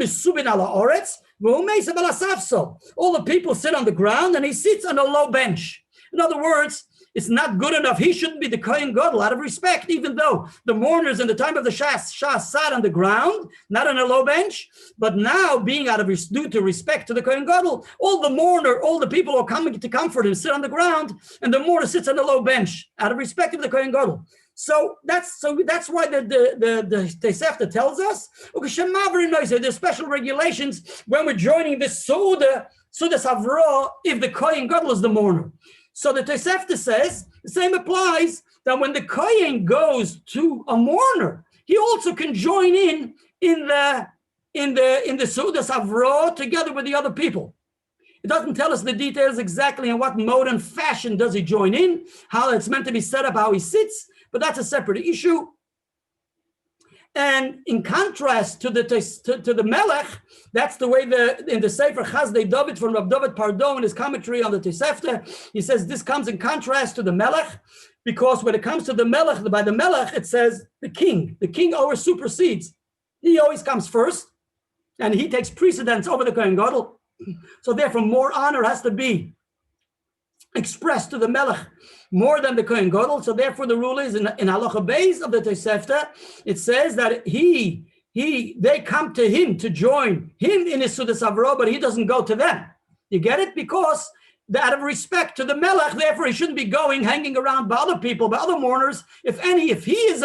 the people sit on the ground, and he sits on a low bench. In other words, it's not good enough. He shouldn't be the Kohen Gadol out of respect, even though the mourners in the time of the Shas sat on the ground, not on a low bench. But now, being out of due to respect to the Kohen Gadol, all the people who are coming to comfort him sit on the ground, and the mourner sits on a low bench out of respect of the Kohen Gadol. So that's why the Tosefta tells us there's special regulations when we're joining the Sudas Havra if the Kohen Gadol is the mourner. So the Tosefta says the same applies, that when the Kohen goes to a mourner, he also can join in the Sudas Havra together with the other people. It doesn't tell us the details exactly in what mode and fashion does he join in, how it's meant to be set up, how he sits, but that's a separate issue. And in contrast to the Melech, that's the way in the Sefer Chazdei David from Rav David Pardo in his commentary on the Tosefta, he says this comes in contrast to the Melech, because when it comes to the Melech, by the Melech, it says the king always supersedes. He always comes first, and he takes precedence over the Kohen Gadol. So therefore, more honor has to be expressed to the Melech more than the Kohen Gadol. So therefore, the rule is in Halacha Beis of the Tosefta, it says that they come to him to join him in his Sudas Havra, but he doesn't go to them. You get it? Because out of respect to the Melech, therefore he shouldn't be hanging around by other people, by other mourners. If he is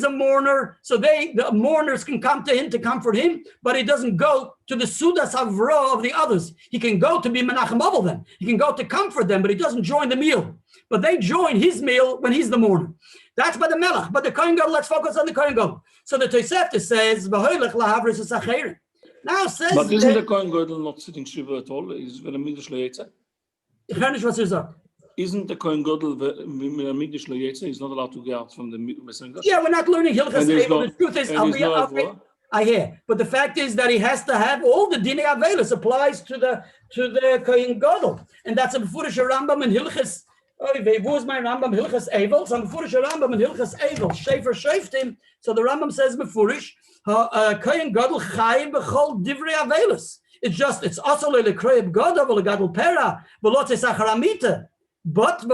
a mourner, so the mourners can come to him to comfort him, but he doesn't go to the Sudas Havra of the others. He can go to be Menachem Abel them. He can go to comfort them, but he doesn't join the meal. But they join his meal when he's the mourner. That's by the Melech. But the Kohen Gadol, let's focus on the Kohen Gadol. So the Tosefta says, now says... But isn't the Kohen Gadol not sitting Shiva at all? He's very Midrash Le'etze. Isn't the Kohen Gadol Midrash Le'etze? He's not allowed to get out from the Mesilas. Yeah, we're not learning Hilchas Evel. The truth is, I hear. But the fact is that he has to have all the Dinei Avelis applies to the Kohen Gadol. And that's a Mefurish Rambam in Hilchas. Wo is my Rambam? Hilchas Evel. So Mefurish Rambam in Hilchas Evel. Shefer Sheftim. So the Rambam says Mefurish, Kohen Gadol Chayim B'chol Divrei Avelis. it's also lekreib godav legadol pera v'lot esacharamita. But so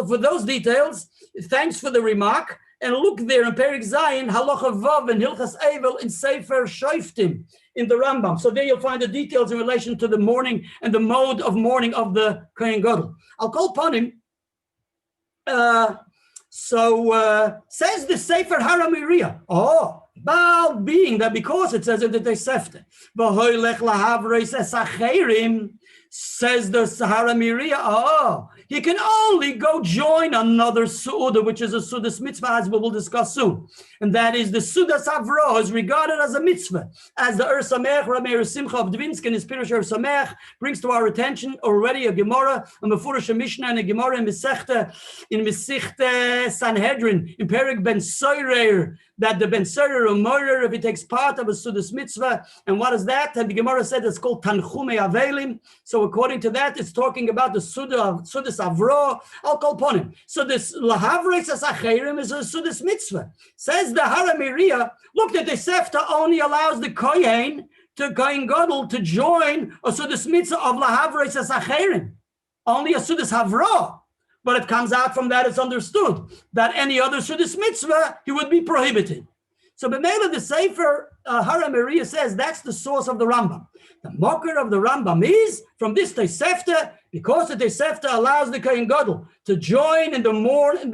for those details, thanks for the remark. And look there in Perek Zayin, Halacha Vav and Hilchas Eivel in Sefer Shoftim in the Rambam. So there you'll find the details in relation to the mourning and the mode of mourning of the Kohen Gadol. I'll call upon him. Says the Sefer Haramiriya. About being that because it says in the Tosefta, says the Haramiriya, he can only go join another Su'udah, which is a Sudas mitzvah, as we will discuss soon. And that is the Sudas Avro is regarded as a mitzvah. As the Samech, Rabbi Simcha of Dvinsk in his Pirush Samech brings to our attention already a Gemara, a Mefurish Mishnah and a Gemara in Masechta Sanhedrin, in Perek Ben Soirer, that the Ben Soirer or Moirer, if he takes part of a Sudas mitzvah. And what is that? And the Gemara said it's called Tanchume Avelim. So according to that, it's talking about the Sudas Avro. I'll call upon him. So this Lahavreis Asacherim is a Sudas mitzvah. Says the Haramiriya, look, the Tosefta only allows the Kohen Gadol to join a Sudas mitzvah of Lahavreis Asacherim. Only a Sudas Havro. But it comes out from that, it's understood that any other Sudas mitzvah, he would be prohibited. So B'meila the Sefer Haramiriya says that's the source of the Rambam. The mocker of the Rambam is from this Tosefta, because the Tosefta allows the Kohen Gadol to join in the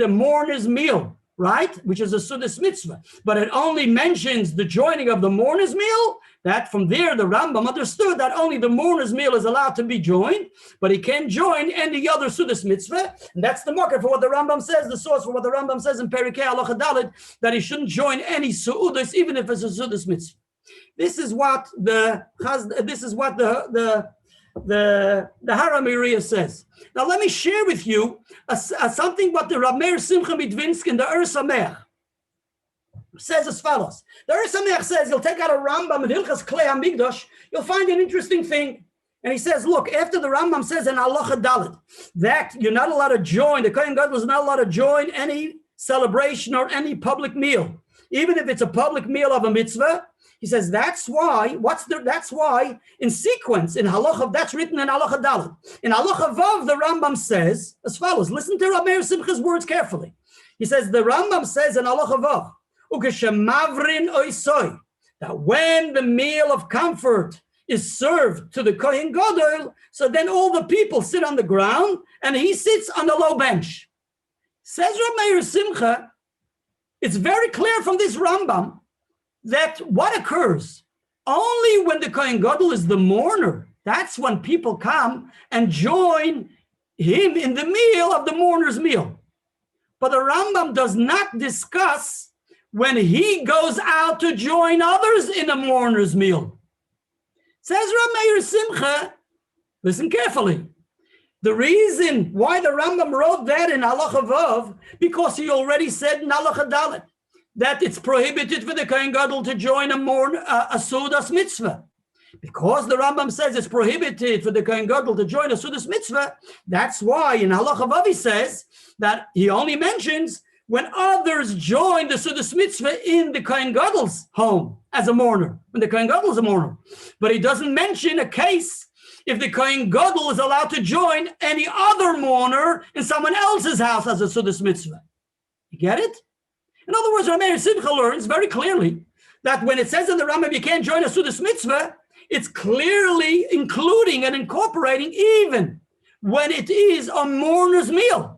mourner's meal, right? Which is a Sudas mitzvah. But it only mentions the joining of the mourner's meal. That from there, the Rambam understood that only the mourner's meal is allowed to be joined, but he can't join any other Sudas mitzvah. And that's the marker for what the Rambam says, the source for what the Rambam says in Perikei Halacha Dalet, that he shouldn't join any Su'udas, even if it's a Sudas mitzvah. This is what the Haramiriya says. Now let me share with you something what the Rav Meir Simcha Midvinsk in the Sameach says as follows. The Sameach says, you'll take out a Rambam in Hilchas Klei HaMikdash, you'll find an interesting thing. And he says, look, after the Rambam says in Halacha Dalet that you're not allowed to join, the Kohen Gadol is not allowed to join any celebration or any public meal, even if it's a public meal of a mitzvah. He says that's why in sequence in Halacha, that's written in Halacha Dalet. In Halacha Vav, the Rambam says as follows. Listen to Rabbi Meir Simcha's words carefully. He says the Rambam says in Halacha Vav, that when the meal of comfort is served to the Kohen Gadol, so then all the people sit on the ground and he sits on the low bench. Says Rabbi Meir Simcha, it's very clear from this Rambam that what occurs only when the Kohen Gadol is the mourner, that's when people come and join him in the meal of the mourner's meal. But the Rambam does not discuss when he goes out to join others in a mourner's meal. Says Rabbi Meir Simcha, listen carefully. The reason why the Rambam wrote that in Halacha Vav, because he already said in Halacha Dalet that it's prohibited for the Kohen Gadol to join a Sudas mitzvah. Because the Rambam says it's prohibited for the Kohen Gadol to join a Sudas mitzvah, that's why in Halacha Vav he says that he only mentions when others join the Sudas mitzvah in the Kohen Gadol's home as a mourner, when the Kohen Gadol is a mourner. But he doesn't mention a case if the Kohen Gadol is allowed to join any other mourner in someone else's house as a Sudas mitzvah. You get it? In other words, Rav Meir Simcha learns very clearly that when it says in the Rambam you can't join a Sudas mitzvah, it's clearly including and incorporating even when it is a mourner's meal.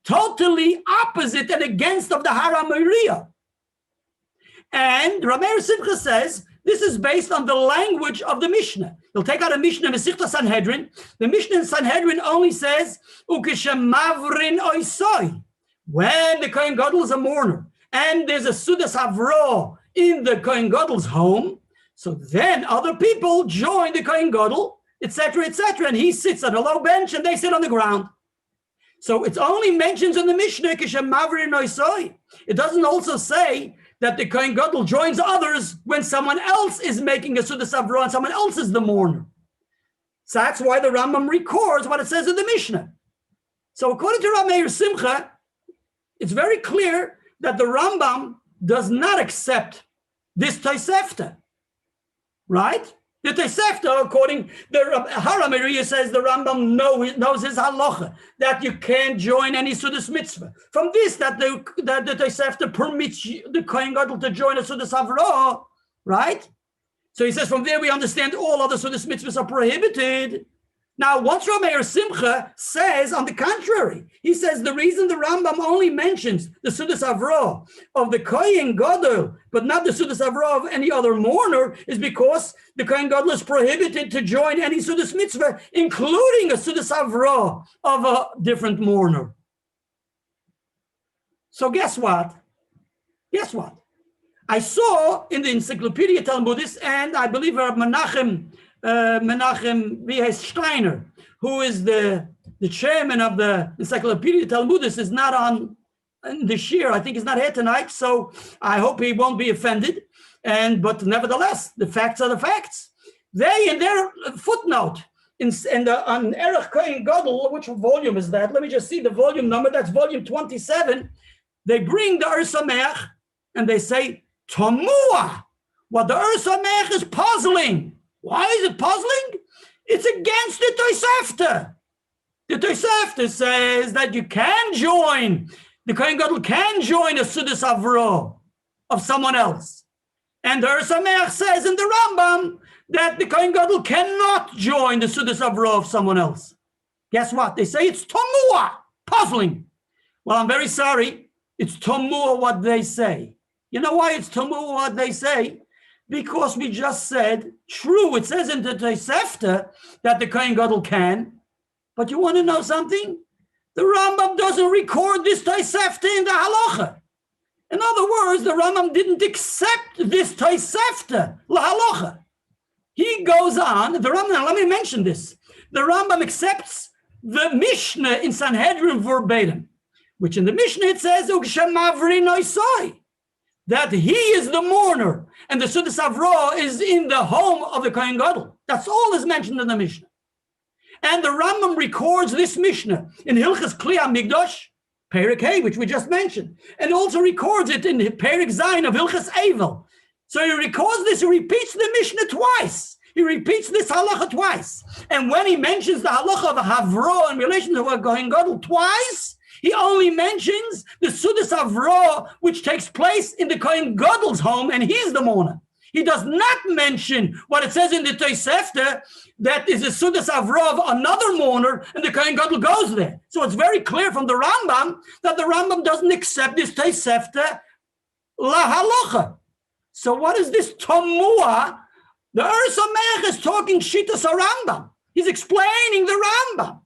Totally opposite and against of the Haramiriya. And Rav Meir Simcha says this is based on the language of the Mishnah. You'll take out a Mishnah, Mesichta Sanhedrin. The Mishnah in Sanhedrin only says, Ukeshamavrin oisoi. When the Kohen Gadol is a mourner and there's a Sudas Avro in the Kohen Gadol's home, so then other people join the Kohen Gadol, etc., and he sits on a low bench and they sit on the ground. So it only mentions in the Mishnah, it doesn't also say that the Kohen Gadol joins others when someone else is making a Sudas Avro and someone else is the mourner. So that's why the Rambam records what it says in the Mishnah. So according to Rav Meir Simcha, it's very clear that the Rambam does not accept this Tosefta, right? The Tosefta, according the Haramiriya says the Rambam knows his halacha, that you can't join any Sudas mitzvah. From this, that the Tosefta permits the Kohen Gadol to join a Sudas Avrah, right? So he says from there we understand all other Sudas mitzvahs are prohibited. Now, once Rabbi Meir Simcha says on the contrary, he says the reason the Rambam only mentions the Sudas Avrah of the Kohen Gadol, but not the Sudas Avrah of any other mourner, is because the Kohen Gadol is prohibited to join any Sudas mitzvah, including a Sudas Avrah of a different mourner. So guess what? Guess what? I saw in the Encyclopedia Talmudis, and I believe Menachem Steiner, who is the chairman of the Encyclopedia Talmudis, is not on this year. I think he's not here tonight, so I hope he won't be offended. But nevertheless, the facts are the facts. They, in their footnote, on Erech Kohen Gadol, which volume is that? Let me just see the volume number. That's volume 27. They bring the Ur Sameach and they say, Tomua, what the Ur Sameach is puzzling. Why is it puzzling? It's against the Tosefta. The Tosefta says that you can join, the Kohen Gadol can join a Sudas Avrah of someone else. And the Ur Sameach says in the Rambam that the Kohen Gadol cannot join the Sudas Avrah of someone else. Guess what? They say it's Tomua, puzzling. Well, I'm very sorry. It's Tomua what they say. You know why it's Tomua what they say? Because we just said, true, it says in the Tosefta that the Kohen Gadol can, but you want to know something? The Rambam doesn't record this Tosefta in the halacha. In other words, the Rambam didn't accept this Tosefta, la halacha. He goes on, the Rambam, now let me mention this. The Rambam accepts the Mishnah in Sanhedrin verbatim, which in the Mishnah it says, that he is the mourner and the Sudas Avrah is in the home of the Kohen Gadol. That's all is mentioned in the Mishnah. And the Rambam records this Mishnah in Hilchas Kli HaMikdash, Perek Hey, which we just mentioned, and also records it in Perek Zayin of Hilchas Eivel. So he records this, he repeats the Mishnah twice. He repeats this halacha twice. And when he mentions the halacha of a Havrah in relation to a Kohen Gadol twice, he only mentions the Sudas Avrah, which takes place in the Kohen Gadol's home, and he's the mourner. He does not mention what it says in the Tosefta, that is a Sudas Avrah of another mourner, and the Kohen Gadol goes there. So it's very clear from the Rambam that the Rambam doesn't accept this Tosefta la halacha. So what is this Tomua? The Ur Sameach is talking Shitas Rambam. He's explaining the Rambam.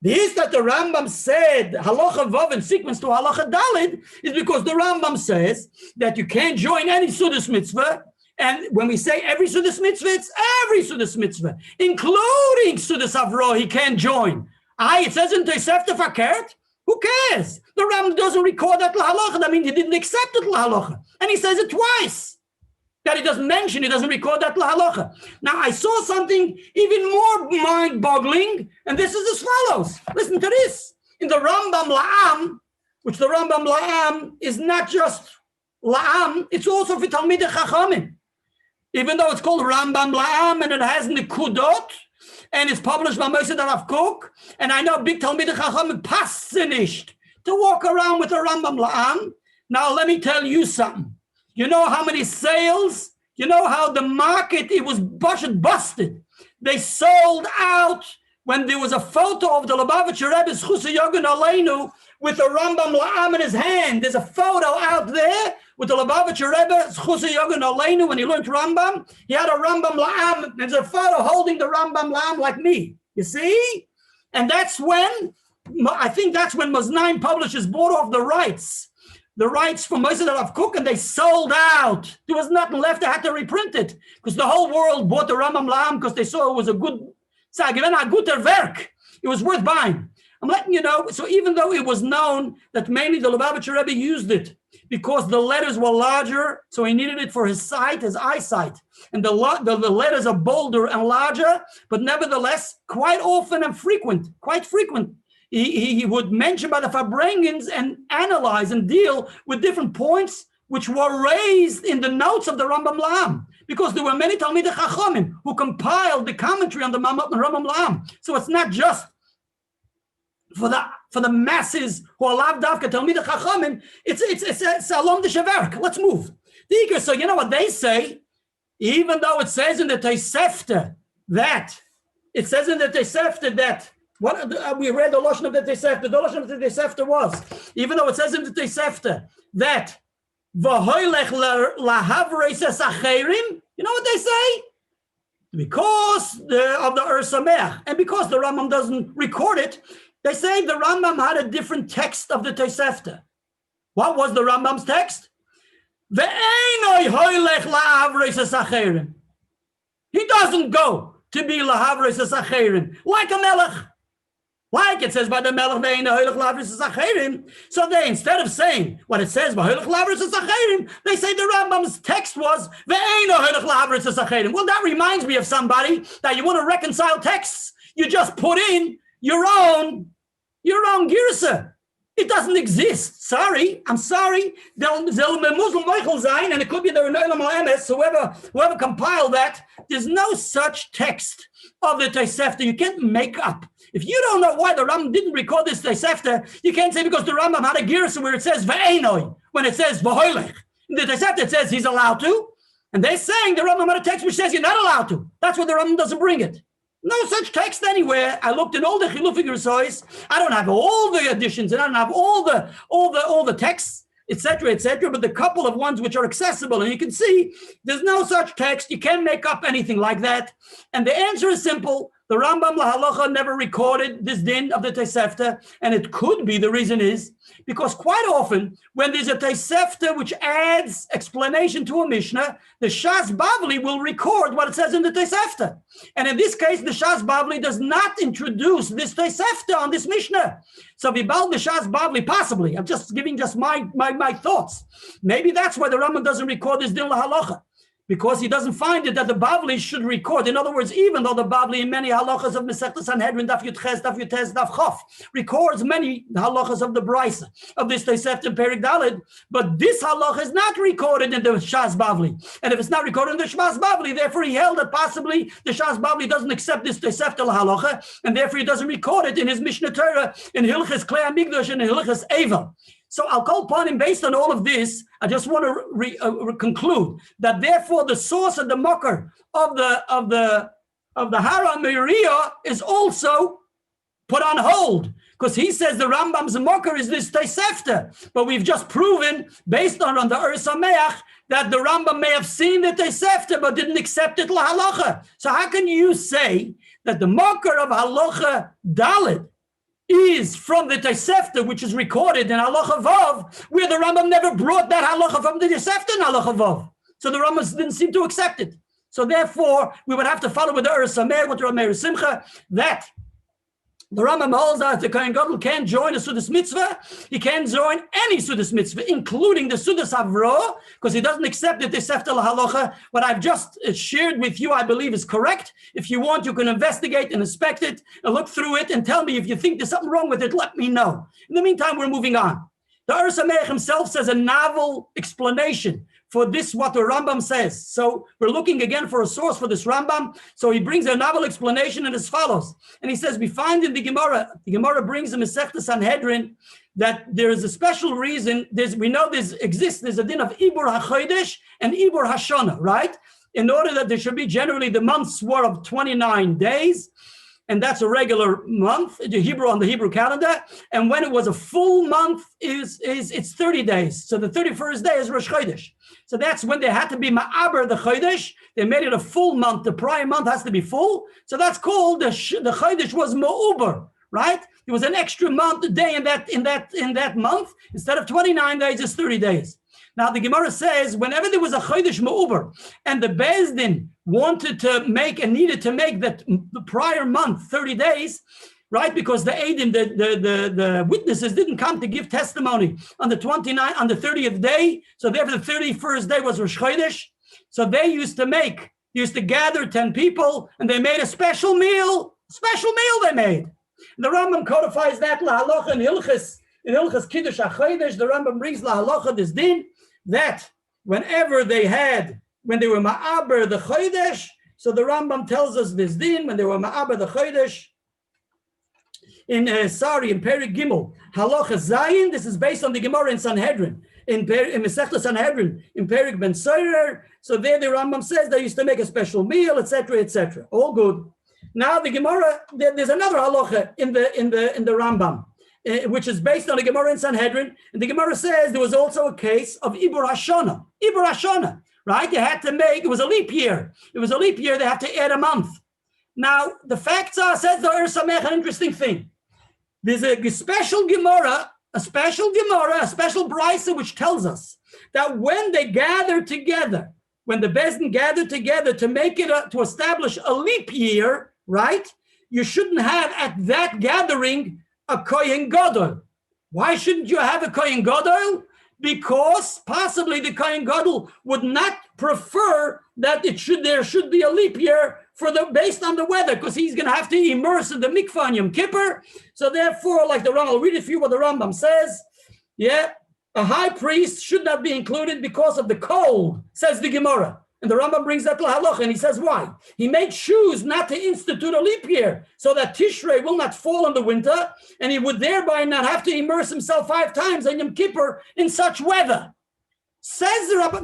This that the Rambam said, halacha vav in sequence to halacha dalid, is because the Rambam says that you can't join any Sudas mitzvah. And when we say every Sudas mitzvah, it's every Sudas mitzvah, including Sudas Avrah, he can't join. It says in Tosefta Fakert, who cares? The Rambam doesn't record that la halacha. That means he didn't accept it la halacha. And he says it twice. That he doesn't mention, he doesn't record that la halacha. Now, I saw something even more mind-boggling, and this is as follows. Listen to this. In the Rambam La'am, which the Rambam La'am is not just La'am, it's also for Talmidei Chachamim. Even though it's called Rambam La'am, and it has Nikudot, and it's published by Moshe Rav Kook, and I know big Talmidei Chachamim passen nicht to walk around with the Rambam La'am. Now, let me tell you something. You know how many sales? You know how the market, it was busted. They sold out when there was a photo of the Lubavitcher Rebbe's Chusa Yogan Aleinu with the Rambam La'am in his hand. There's a photo out there with the Lubavitcher Rebbe's Chusa Yogan Aleinu when he learned Rambam. He had a Rambam La'am. There's a photo holding the Rambam La'am like me. You see? And that's when, I think that's when Maznaim Publishers bought off the rights from Moshe Rav Kook, and they sold out. There was nothing left. They had to reprint it because the whole world bought the Rambam La'am because they saw it was a good, Werk. It was worth buying. I'm letting you know. So even though it was known that mainly the Lubavitcher Rebbe used it because the letters were larger, so he needed it for his sight, his eyesight, and the letters are bolder and larger, but nevertheless, quite often and quite frequent. He would mention by the Farbrengens and analyze and deal with different points which were raised in the notes of the Rambam Lam, because there were many Talmidei Chachamim who compiled the commentary on the Rambam Lam. So it's not just for the masses who are lav davka Talmidei Chachamim. It's alom de sheverk. Let's move. So you know what they say? Even though it says in the Tosefta that what we read the lashon of the Tosefta. The lashon of the Tosefta was, even though it says in the Tosefta that v'hoylech lahavreises acherim, you know what they say? Because of the Ur Sameach, and because the Rambam doesn't record it, they say the Rambam had a different text of the Tosefta. What was the Rambam's text? Ve'einoi hoylech lahavreises acherim. He doesn't go to be lahavreises acherim like a melech. Like it says by the Melech, so they, instead of saying what it says by they say the Rambam's text was well, that reminds me of somebody that you want to reconcile texts. You just put in your own girsa. It doesn't exist. I'm sorry. And it could be the whoever compiled that. There's no such text of the Tosefta. You can't make up. If you don't know why the Rambam didn't record this Tosefta, you can't say because the Rambam had a girsa where it says ve'enoi, when it says v'hoylech. In the Tosefta it says he's allowed to, and they're saying the Rambam had a text which says you're not allowed to. That's why the Rambam doesn't bring it. No such text anywhere. I looked in all the Chilufim Gersois. I don't have all the additions, and I don't have all the texts, etc., but the couple of ones which are accessible, and you can see there's no such text. You can't make up anything like that. And the answer is simple. The Rambam Lahalacha never recorded this din of the Tosefta, and it could be, the reason is, because quite often, when there's a Tosefta which adds explanation to a Mishnah, the Shas Bavli will record what it says in the Tosefta. And in this case, the Shas Bavli does not introduce this Tosefta on this Mishnah. So Vibal the Shas Bavli, possibly, I'm just giving my thoughts. Maybe that's why the Rambam doesn't record this din Lahalacha, because he doesn't find it that the Bavli should record. In other words, even though the Bavli in many halachas of Masechta Sanhedrin, Daf Yud Ches, Daf Yud Tes, Daf Chof, records many halachas of the Brisa, of this Tosefta and Perik Daled, but this halacha is not recorded in the Shas Bavli. And if it's not recorded in the Shas Bavli, therefore he held that possibly the Shas Bavli doesn't accept this Tosefta halacha, and therefore he doesn't record it in his Mishnah Torah, in Hilchas Klei HaMikdash, and in Hilchas Eva. So I'll call upon him based on all of this. I just want to conclude that therefore the source of the makar of the Hara Meiriah is also put on hold, because he says the Rambam's makar is this Tosefta, but we've just proven based on the Ur Sameach that the Rambam may have seen the Tosefta but didn't accept it lahalacha. So how can you say that the makar of halacha Dalet is from the Tosefta, which is recorded in Halacha Vav, where the Rambam never brought that halacha from the Tosefta in Halacha Vav? So the Rambam didn't seem to accept it. So therefore, we would have to follow with the Ur Sameach, with the Rameir Simcha, that the Rambam holds that the Kohen Gadol can't join a Sudas Mitzvah. He can't join any Sudas Mitzvah, including the Sudas Havro, because he doesn't accept the Tosefta Halacha. What I've just shared with you, I believe, is correct. If you want, you can investigate and inspect it and look through it and tell me if you think there's something wrong with it. Let me know. In the meantime, we're moving on. The Ur Sameach himself says a novel explanation for this, what the Rambam says. So we're looking again for a source for this Rambam. So he brings a novel explanation and as follows. And he says, we find in the Gemara brings in Masechta Sanhedrin that there is a special reason. We know there's a din of Ibur HaChodesh and Ibur HaShana, right? In order that there should be generally the months were of 29 days. And that's a regular month, on the Hebrew calendar. And when it was a full month, it's 30 days. So the 31st day is Rosh Chodesh. So that's when they had to be Ma'aber the Chodesh. They made it a full month. The prior month has to be full. So that's called the Chodesh was Ma'uber, right? It was an extra month, a day in that month. Instead of 29 days, it's 30 days. Now the Gemara says, whenever there was a Chodesh Ma'uber and the Beis Din wanted to make and needed to make the prior month 30 days, right? Because the Eidim, the witnesses didn't come to give testimony on the 30th day. So therefore the 31st day was Rosh Chodesh. So they used to gather 10 people and they made a special meal they made. The Rambam codifies that lahalacha in Hilchas Kiddush HaChodesh. The Rambam brings lahalacha this din. that whenever when they were ma'aber the chodesh, so the Rambam tells us this din, when they were ma'aber the chodesh, in Perik Gimel, Halacha Zayin, this is based on the Gemara in Sanhedrin, in Masechta Sanhedrin, in Perik Ben Soirer. So there the Rambam says they used to make a special meal, etc., etc. All good. Now the Gemara, there's another halacha in the Rambam, which is based on the Gemara in Sanhedrin. And the Gemara says there was also a case of Ibur Hashana. Ibur Hashana, right? You had to make, it was a leap year. It was a leap year, they have to add a month. Now, the facts are, says the Or Samech, an interesting thing. There's a special Gemara, a special brisa, which tells us that when they gather together, when the Bezdin gathered together to make it, to establish a leap year, right? You shouldn't have at that gathering a Kohen Gadol. Why shouldn't you have a Kohen Gadol? Because possibly the Kohen Gadol would not prefer that there should be a leap year based on the weather, because he's going to have to immerse in the mikvah on Yom Kippur. So therefore, like the Rambam, I'll read it for you what the Rambam says. Yeah, a high priest should not be included because of the cold, says the Gemara. And the Rambam brings that to halacha, and he says why? He made shoes not to institute a leap year, so that Tishrei will not fall in the winter, and he would thereby not have to immerse himself 5 times on Yom Kippur in such weather. Says the Rabbi,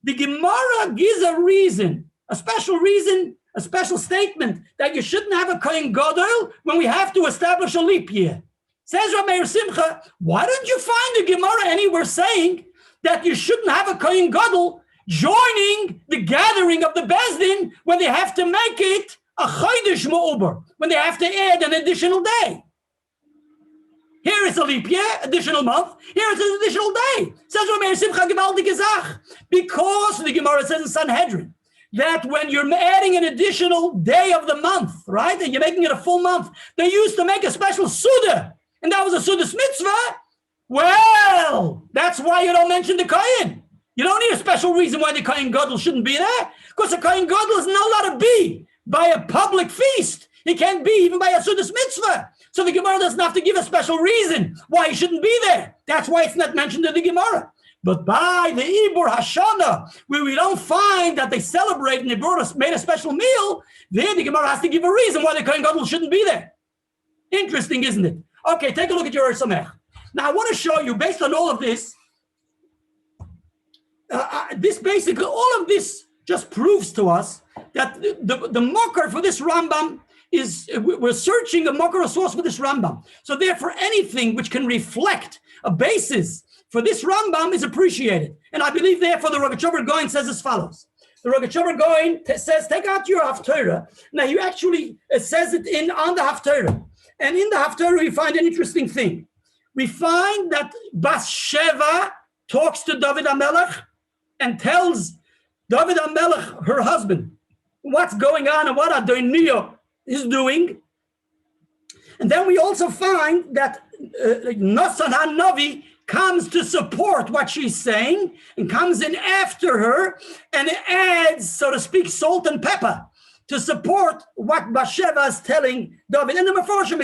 the Gemara gives a reason, a special statement that you shouldn't have a Kohen Gadol when we have to establish a leap year. Says Rabbi Simcha, why don't you find the Gemara anywhere saying that you shouldn't have a Kohen Gadol joining the gathering of the Bezdin when they have to make it a Chodesh Ma'uber, when they have to add an additional day? Here is a leap year, additional month. Here is an additional day. Says Rabbi Simcha gewaltige Sach. Because the Gemara says in Sanhedrin that when you're adding an additional day of the month, right, and you're making it a full month, they used to make a special Suda, and that was a Suda's mitzvah. Well, that's why you don't mention the Kohen. You don't need a special reason why the Kohen Gadol shouldn't be there, because the Kohen Gadol is not allowed to be by a public feast. He can't be even by a Suda's mitzvah. So the Gemara doesn't have to give a special reason why he shouldn't be there. That's why it's not mentioned in the Gemara. But by the Ibur Hashana, where we don't find that they celebrate and they made a special meal, there the Gemara has to give a reason why the Kohen Gadol shouldn't be there. Interesting, isn't it? Okay, take a look at your Or Samech. Now I want to show you, based on all of this, all of this just proves to us that the makar for this Rambam is, we're searching a makar source for this Rambam. So therefore, anything which can reflect a basis for this Rambam is appreciated. And I believe therefore the Rogatchover Gaon says as follows. The Rogatchover Gaon says, take out your Haftara. Now he actually says it on the Haftara. And in the Haftara we find an interesting thing. We find that Bathsheba talks to David HaMelech and tells David HaMelech, her husband, what's going on and what Adoniah is doing. And then we also find that Nasan HaNavi comes to support what she's saying and comes in after her and adds, so to speak, salt and pepper to support what Bathsheba is telling David. And the Mefarshim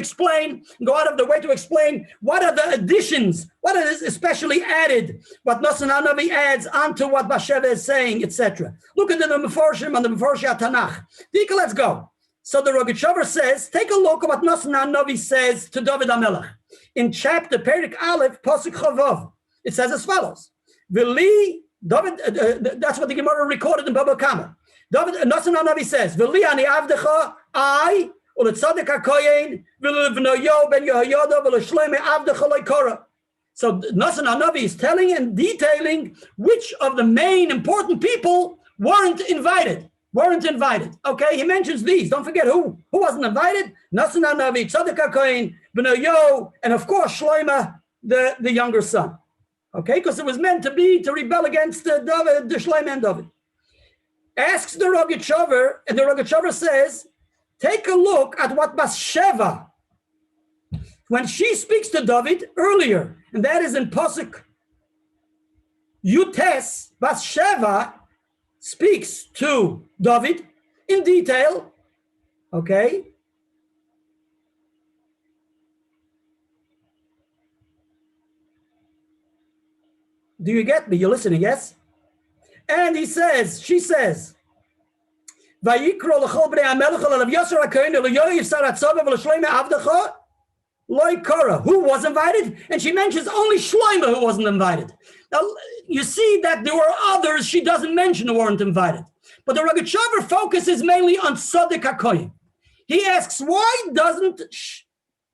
go out of the way to explain what are the additions, what is especially added, what Nasan HaNavi adds onto what Bathsheba is saying, etc. Look at the Mefarshim and the Mefarshim Tanakh. Tika, let's go. So the Rogatchover says, take a look at what Nasan HaNavi says to David HaMelech. In chapter Perik Aleph, Pasuk Chavav, it says as follows. V'li, David, that's what the Gemara recorded in Baba Kama. David, Nasan HaNavi says, V'li ani avdecha, I, u'letzadek ha'koyen, v'levnoyo ben Yehoyada, v'leshleime avdecha lo'ikora. So Nasan HaNavi is telling and detailing which of the main important people weren't invited. Okay, he mentions these. Don't forget who wasn't invited. Nasan HaNavi, Tzadok HaKohen, Benoyo, and of course Shloimeh, the younger son. Okay, because it was meant to rebel against David, the Shloimeh and David. Asks the Rogatchover, and the Rogatchover says, take a look at what Bathsheba, when she speaks to David earlier, and that is in Pasuk Yutes, Bathsheba speaks to David in detail, okay? Do you get me? You're listening, yes? And she says, Vayikro l'chol b'nei hamelech l'rav Yosser HaKohen l'yoyev Sara tzava v'l'shloime avdecha loy kora. Who was invited? And she mentions only Shloime who wasn't invited. Now, you see that there were others she doesn't mention who weren't invited. But the Rogatchover focuses mainly on Tzaddik HaKohen. He asks, why doesn't,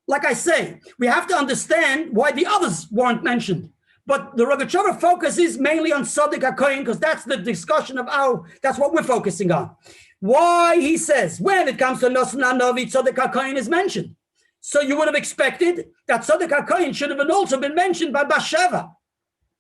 like I say, we have to understand why the others weren't mentioned. But the Rogatchover focuses mainly on Tzaddik HaKohen because that's the discussion of that's what we're focusing on. Why, he says, when it comes to Nosan HaNavi, Tzaddik HaKohen is mentioned. So you would have expected that Tzaddik HaKohen should have also been mentioned by Bathsheba.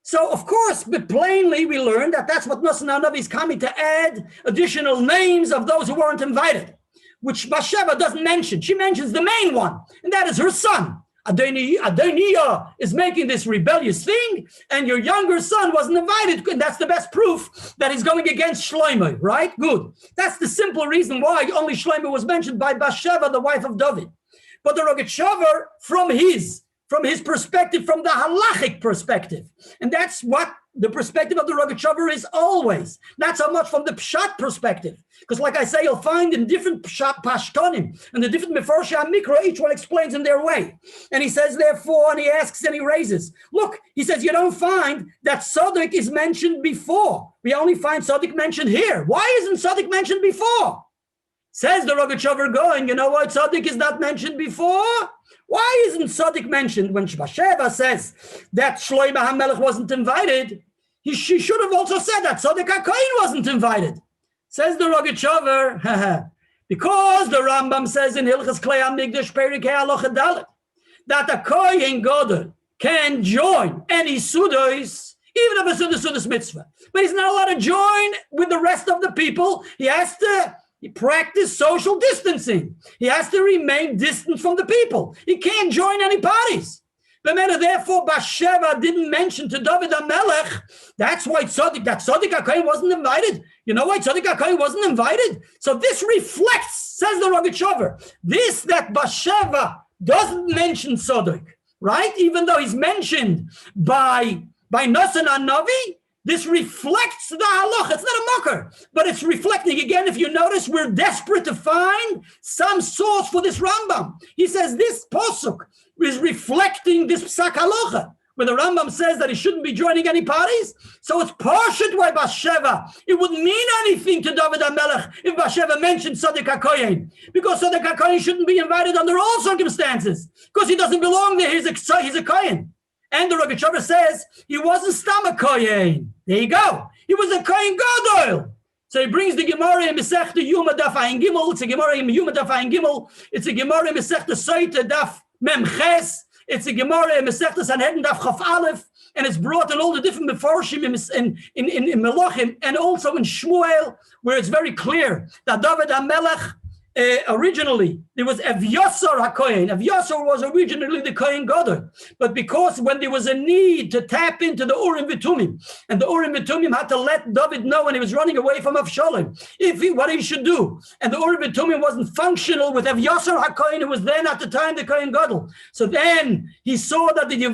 So, of course, but plainly we learned that that's what Nosan HaNavi is coming to add additional names of those who weren't invited, which Bathsheba doesn't mention. She mentions the main one, and that is her son. Adoniah is making this rebellious thing, and your younger son wasn't invited, and that's the best proof that he's going against Shloime, right? Good. That's the simple reason why only Shloime was mentioned by Bathsheba, the wife of David. But the Rogatchover, from his perspective, from the halachic perspective, and that's what the perspective of the Rogatchover is always, not so much from the pshat perspective, because like I say, you'll find in different pshat pashtonim and the different meforshei mikra, each one explains in their way. And he says, therefore, and he asks and he raises. Look, he says, you don't find that Tzaddik is mentioned before. We only find Tzaddik mentioned here. Why isn't Tzaddik mentioned before? Says the Rogatchover going, you know why Tzaddik is not mentioned before? Why isn't Tzaddik mentioned when Bathsheba says that Shloime HaMelech wasn't invited? She should have also said that Tzaddik HaKohen wasn't invited. Says the Rogatchover, because the Rambam says in Hilchas Klei HaMikdash Perikei Halacha Dalet that a Kohen Gadol can join any Sudos, even if it's a Sudos mitzvah, but he's not allowed to join with the rest of the people. He has to practice social distancing. He has to remain distant from the people. He can't join any parties. Therefore, Bathsheba didn't mention to David HaMelech. That's why Tzaddik HaKohen wasn't invited. You know why Tzaddik HaKohen wasn't invited? So this reflects, says the Rogatchover, this that Bathsheba doesn't mention Tzaddik, right? Even though he's mentioned by Nosan HaNavi, this reflects the halacha. It's not a mocker, but it's reflecting. Again, if you notice, we're desperate to find some source for this Rambam. He says this posuk is reflecting this psak halacha, where the Rambam says that he shouldn't be joining any parties. So it's partial why Bathsheba. It wouldn't mean anything to David HaMelech if Bathsheba mentioned Tzaddik HaKohen, because Tzaddik HaKohen shouldn't be invited under all circumstances, because he doesn't belong there. He's a Kohen. And the Rogatchover says he wasn't Stam a Kohen. There you go. He was a Kohen Gadol. So he brings the Gemara in Masechta Yuma Daf Ayin Gimel. It's a Gemara in Yuma Daf Ayin Gimel. It's a Gemara in Masechta Soita Daf Mem Ches. It's a Gemara in Masechta Sanhedrin Daf Chaf Aleph. And it's brought in all the different meforshim in Melachim and also in Shmuel, where it's very clear that David HaMelech, originally, there was Evyosar HaKohen. Evyosar was originally the Kohen Gadol. But because when there was a need to tap into the Urim V'Tumim, and the Urim V'Tumim had to let David know when he was running away from Avshalom, what he should do. And the Urim V'Tumim wasn't functional with Evyosar HaKohen, who was then at the time the Kohen Gadol. So then he saw that the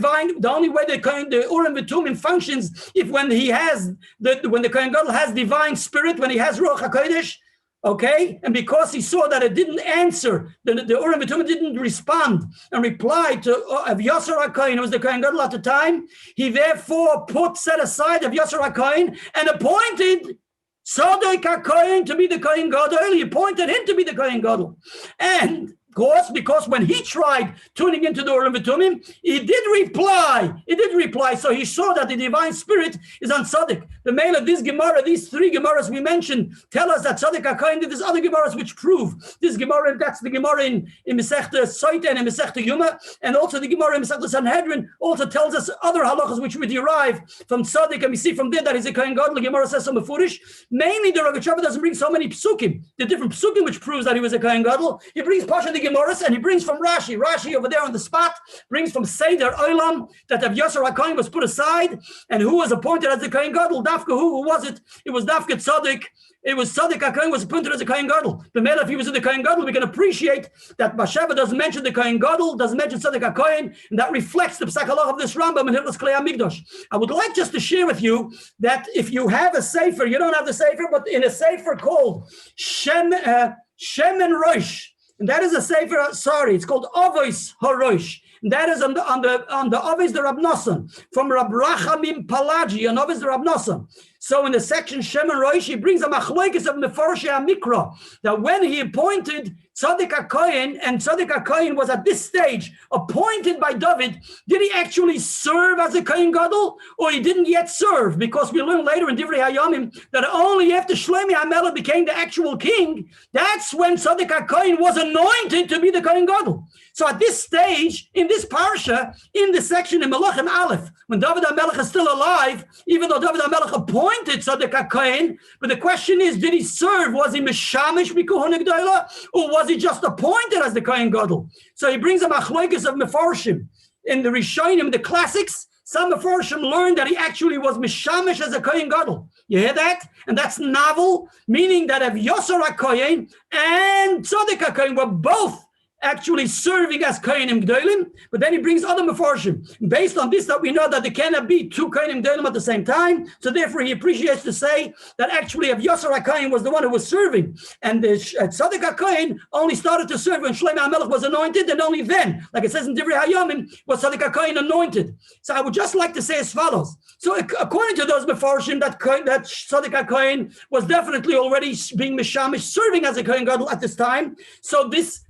only way the Urim V'Tumim functions if when the Kohen Gadol has divine spirit, when he has Ruach HaKodesh. Okay, and because he saw that it didn't answer, the Urim V'Tumim didn't respond and reply to Evyosar HaKohen, who was the Kohen Gadol at the time, he therefore set aside Evyosar HaKohen and appointed Tzaddik HaKohen to be the Kohen Gadol. He appointed him to be the Kohen Gadol. And of course, because when he tried tuning into the Urim V'Tumim, he did reply. So he saw that the divine spirit is on Tzaddik. The male of this Gemara, these three Gemaras we mentioned, tell us that Tzaddik HaKohen did. There's other Gemaras which prove this Gemara. That's the Gemara in Masechta Soita and in Masechta Yuma, and also the Gemara in Masechta Sanhedrin also tells us other halachas which we derive from Tzaddik, and we see from there that he's a Kohen Gadol. The Gemara says so mefurish. Mainly, the Rogatchover doesn't bring so many psukim. The different psukim which proves that he was a Kohen Gadol. He brings partially the Gemaras, and he brings from Rashi. Rashi over there on the spot brings from Seder Olam that Rav Yosef HaKohen was put aside, and who was appointed as the Kohen Gadol? Dafka, who was it? It was Dafka Tzaddik. It was Tzaddik HaKohen was appointed as a Kohen Gadol. The matter, if he was in the Kohen Gadol, we can appreciate that Basheva doesn't mention the Kohen Gadol, doesn't mention Tzaddik HaKohen, and that reflects the Psak Halach of this Rambam in Hilchos Klei HaMikdash. I would like just to share with you that if you have a sefer, you don't have the sefer, but in a sefer called Shem and Rosh, and that is a sefer. Sorry, it's called Avos HaRosh. And that is on the Avos the Rab Nosson from Rab Rachamim Palagi on Avos the Rab Nosson. So in the section Shem and Rosh, he brings a machlokes of Mefarshei HaMikra that when he appointed Tzaddik HaKohen, and Tzaddik HaKohen was at this stage appointed by David, did he actually serve as a Kohen Gadol, or he didn't yet serve? Because we learn later in Divrei Hayamim that only after Shlomo HaMelech became the actual king, that's when Tzaddik HaKohen was anointed to be the Kohen Gadol. So at this stage, in this parsha, in this section in Melachim Aleph, when David HaMelech is still alive, even though David HaMelech appointed Tzaddik HaKohen, but the question is, did he serve? Was he Meshamish B'Kohen G'dayla, or was he just appointed as the Kohen Gadol? So he brings a machlokes of Mefarshim. In the Rishonim, the classics, some Mefarshim learned that he actually was Meshamish as a Kohen Gadol. You hear that? And that's novel, meaning that if Yosef HaKohen and Tzaddik HaKohen were both actually serving as Kohanim G'dolim, but then he brings other Mefarshim. Based on this, that we know that there cannot be two Kohanim G'dolim at the same time, so therefore he appreciates to say that actually if Yosef HaKohen was the one who was serving, and the Tzaddik HaKohen only started to serve when Shlomo HaMelech was anointed, and only then, like it says in Divrei Hayamim, was Tzaddik HaKohen anointed. So I would just like to say as follows. So according to those Mefarshim, that Tzaddik HaKohen was definitely already being Meshamish, serving as a Kohen Gadol at this time. So this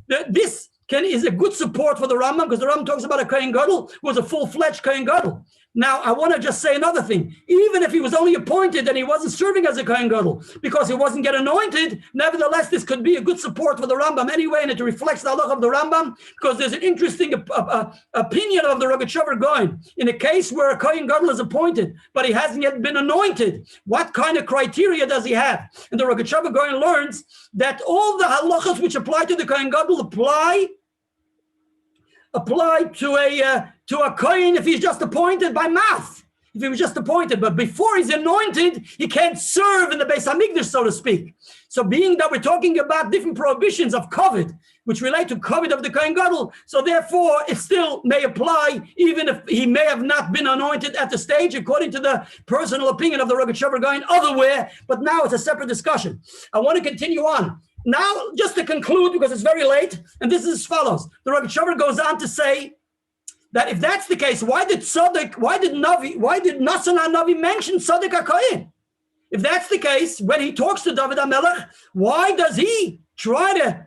is a good support for the Rambam, because the Rambam talks about a Kohen Gadol who was a full-fledged Kohen Gadol. Now, I want to just say another thing. Even if he was only appointed and he wasn't serving as a Kohen Gadol because he wasn't get anointed, nevertheless, this could be a good support for the Rambam anyway, and it reflects the halach of the Rambam, because there's an interesting opinion of the Rogatchover Gaon. In a case where a Kohen Gadol is appointed, but he hasn't yet been anointed, what kind of criteria does he have? And the Rogatchover Gaon learns that all the halachas which apply to the Kohen Gadol apply to a Kohen if he's just appointed by mouth. If he was just appointed, but before he's anointed, he can't serve in the Beis HaMikdash, so to speak. So being that we're talking about different prohibitions of Kovid, which relate to Kovid of the Kohen Gadol, so therefore it still may apply, even if he may have not been anointed at the stage, according to the personal opinion of the Rogatchover going otherwhere, but now it's a separate discussion. I want to continue on. Now, just to conclude, because it's very late, and this is as follows. The Rogatchover goes on to say that if that's the case, why did Nosson HaNavi mention Tzaddik HaKohen? If that's the case, when he talks to David HaMelech, why does he try to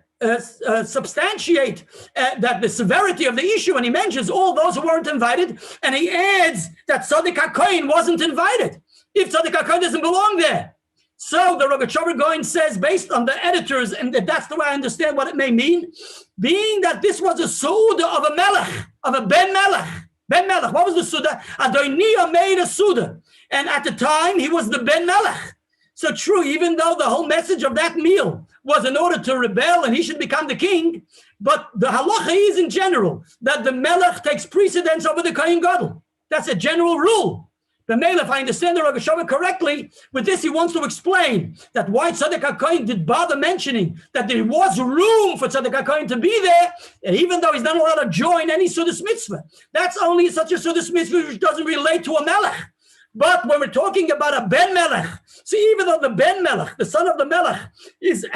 substantiate that the severity of the issue, and he mentions all those who weren't invited, and he adds that Tzaddik HaKohen wasn't invited, if Tzaddik HaKohen doesn't belong there? So the Rogatchover Gaon says, based on the editors, and that's the way I understand what it may mean, being that this was a Suda of a Melech, of a Ben Melech. Ben Melech, what was the Suda? Adoniah made a Suda. And at the time, he was the Ben Melech. So true, even though the whole message of that meal was in order to rebel and he should become the king, but the halacha is in general that the Melech takes precedence over the Kohen Gadol. That's a general rule. The Melech, if I understand the Rogatchover correctly, with this he wants to explain that why Tzaddik HaKohen did bother mentioning that there was room for Tzaddik HaKohen to be there, and even though he's not allowed to join any Sudas Mitzvah. That's only such a Sudas Mitzvah which doesn't relate to a Melech. But when we're talking about a Ben Melech, see, even though the Ben Melech, the son of the Melech, is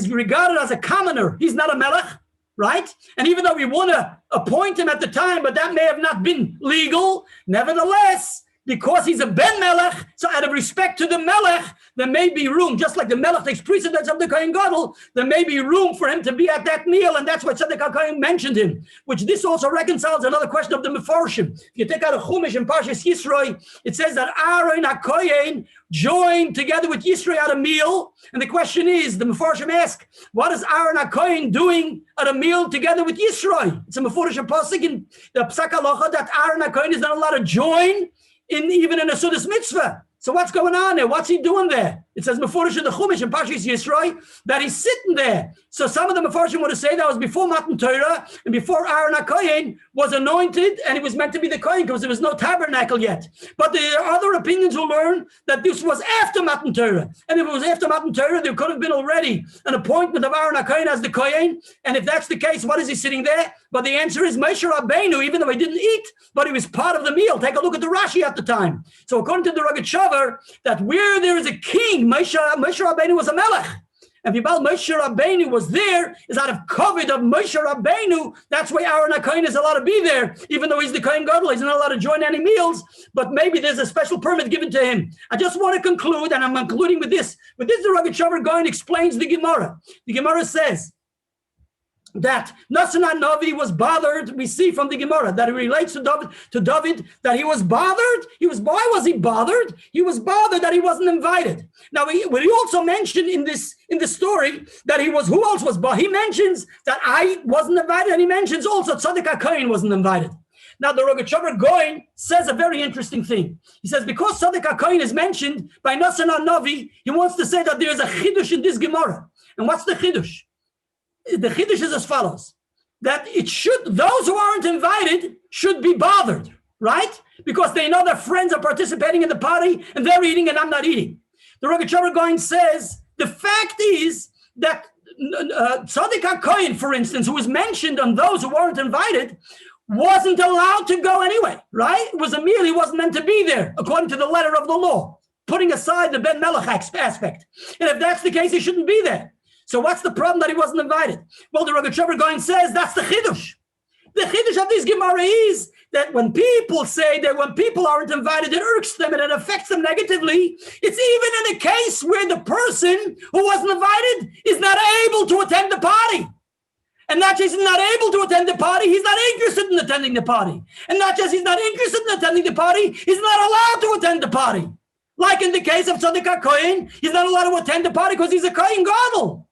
regarded as a commoner, he's not a Melech, right? And even though we want to appoint him at the time, but that may have not been legal, nevertheless, because he's a Ben Melech, so out of respect to the Melech, there may be room, just like the Melech takes precedence of the Kohen Gadol, there may be room for him to be at that meal, and that's why Tzaddik HaKohen mentioned him, which this also reconciles another question of the Mefarshim. If you take out a Chumash in Parshas Yisroi, it says that Aaron HaKohen joined together with Yisroi at a meal, and the question is, the Mefarshim ask, what is Aaron HaKohen doing at a meal together with Yisroi? It's a Mefurish Pasuk in the Psak Halacha that Aaron HaKohen is not allowed to join even in a Sudas Mitzvah. So what's going on there? What's he doing there? It says Mefurish in the Chumash and Parshas Yisroi that he's sitting there. So some of the Mefurishim want to say that was before Matan Torah and before Aaron HaKohen was anointed and he was meant to be the Kohen because there was no tabernacle yet. But there are other opinions who learn that this was after Matan Torah. And if it was after Matan Torah, there could have been already an appointment of Aaron HaKohen as the Kohen. And if that's the case, what is he sitting there? But the answer is Moshe Rabbeinu, even though he didn't eat, but he was part of the meal. Take a look at the Rashi at the time. So according to the Rogatchover, that where there is a king, Moshe Rabbeinu was a melech. And because Moshe Rabbeinu was there, is out of COVID of Moshe Rabbeinu. That's why Aaron HaKohen is allowed to be there, even though he's the Kohen Gadol. He's not allowed to join any meals, but maybe there's a special permit given to him. I just want to conclude, and I'm concluding with this. With this, the Rogatchover Gaon explains the Gemara. The Gemara says that Nasan HaNavi was bothered. We see from the Gemara that it relates to David that he was bothered. Why was he bothered? He was bothered that he wasn't invited. Now, we also mentioned in the story that who else was bothered? He mentions that I wasn't invited, and he mentions also Tzaddik HaKohen wasn't invited. Now, the Rogatchover Gaon says a very interesting thing. He says, because Tzaddik HaKohen is mentioned by Nasan HaNavi, he wants to say that there is a chidush in this Gemara. And what's the chidush? The chiddush is as follows, that those who aren't invited should be bothered, right? Because they know their friends are participating in the party and they're eating and I'm not eating. The Rogatchover Gaon says, the fact is that Tzaddik HaKohen, for instance, who is mentioned on those who weren't invited, wasn't allowed to go anyway, right? It was a meal, he wasn't meant to be there, according to the letter of the law, putting aside the Ben Melech aspect. And if that's the case, he shouldn't be there. So what's the problem that he wasn't invited? Well, the Rogatchover Gaon says that's the chiddush. The chiddush of this Gemara is that when people say that when people aren't invited, it irks them and it affects them negatively. It's even in a case where the person who wasn't invited is not able to attend the party. And not just he's not able to attend the party, he's not interested in attending the party. And not just he's not interested in attending the party, he's not allowed to attend the party. Like in the case of Tzaddik HaKohen, he's not allowed to attend the party because he's a Kohen Gadol.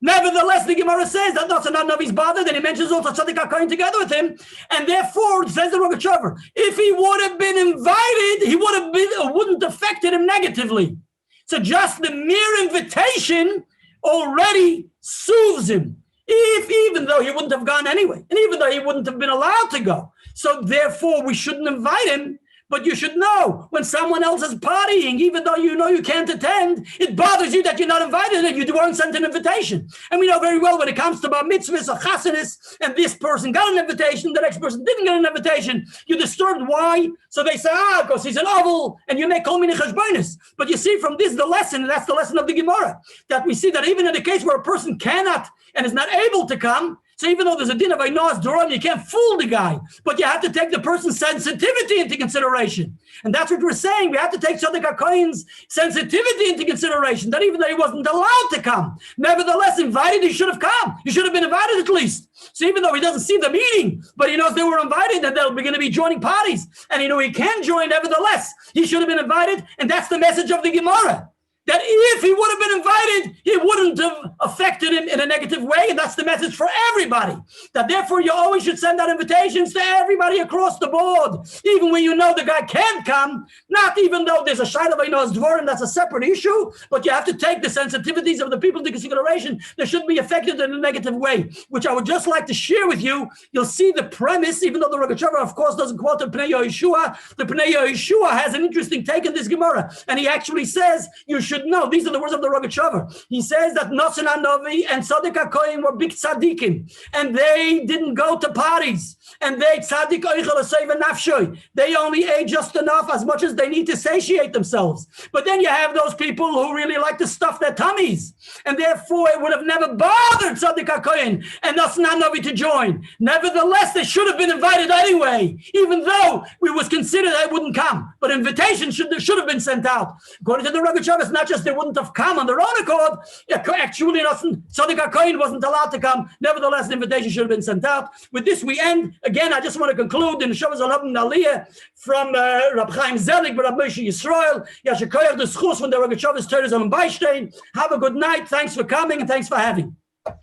Nevertheless, the Gemara says that Nasan HaNavi is bothered, and he mentions also Tzaddik HaKohen together with him, and therefore, says the Rogatchover, if he would have been invited, he wouldn't have affected him negatively. So just the mere invitation already soothes him, even though he wouldn't have gone anyway, and even though he wouldn't have been allowed to go. So therefore, we shouldn't invite him. But you should know when someone else is partying, even though you know you can't attend, it bothers you that you're not invited and you weren't sent an invitation. And we know very well when it comes to bar mitzvahs or chasanis, and this person got an invitation, the next person didn't get an invitation, you're disturbed. Why? So they say, because he's an oval, and you make kol mini cheshbonos. But you see from this the lesson, and that's the lesson of the Gemara, that we see that even in the case where a person cannot and is not able to come, so even though there's a din of Einos Duram, you can't fool the guy, but you have to take the person's sensitivity into consideration. And that's what we're saying. We have to take Tzaddik HaKohen's sensitivity into consideration, that even though he wasn't allowed to come, nevertheless invited, he should have come. He should have been invited at least. So even though he doesn't see them eating, but he knows they were invited and they're going to be joining parties, and he he can join, nevertheless, he should have been invited. And that's the message of the Gemara, that if he would have been invited, it wouldn't have affected him in a negative way. And that's the message for everybody, that therefore you always should send out invitations to everybody across the board, even when you know the guy can't come, not even though there's a shayla of Einos Dvorim, that's a separate issue, but you have to take the sensitivities of the people into consideration. They shouldn't be affected in a negative way, which I would just like to share with you. You'll see the premise, even though the Rogatchover, of course, doesn't quote the Pnei Yehoshua. The Pnei Yehoshua has an interesting take in this Gemara, and he actually says you should know, these are the words of the Rogatchover. He says that Nasan HaNavi and Tzaddik HaKohen were big tzaddikim, and they didn't go to parties, and they tzaddik oichel aseiva nafshoy. They only ate just enough, as much as they need to satiate themselves. But then you have those people who really like to stuff their tummies, and therefore it would have never bothered Tzaddik HaKohen and Nasan HaNavi to join. Nevertheless, they should have been invited anyway, even though it was considered they wouldn't come. But invitation should have been sent out. According to the Rogatchover, it's not just they wouldn't have come on their own accord. Actually, Tzaddik HaKohen wasn't allowed to come. Nevertheless, the invitation should have been sent out. With this, we end. Again, I just want to conclude in the Shavas Alavim Aliyah from Rabbi Chaim Zelig, Rabbi Moshe Yisrael. Yashikoyach the schus from the Rogatchover's Torah Zalem Beishtein. Have a good night. Thanks for coming and thanks for having.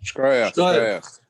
Shkoyach.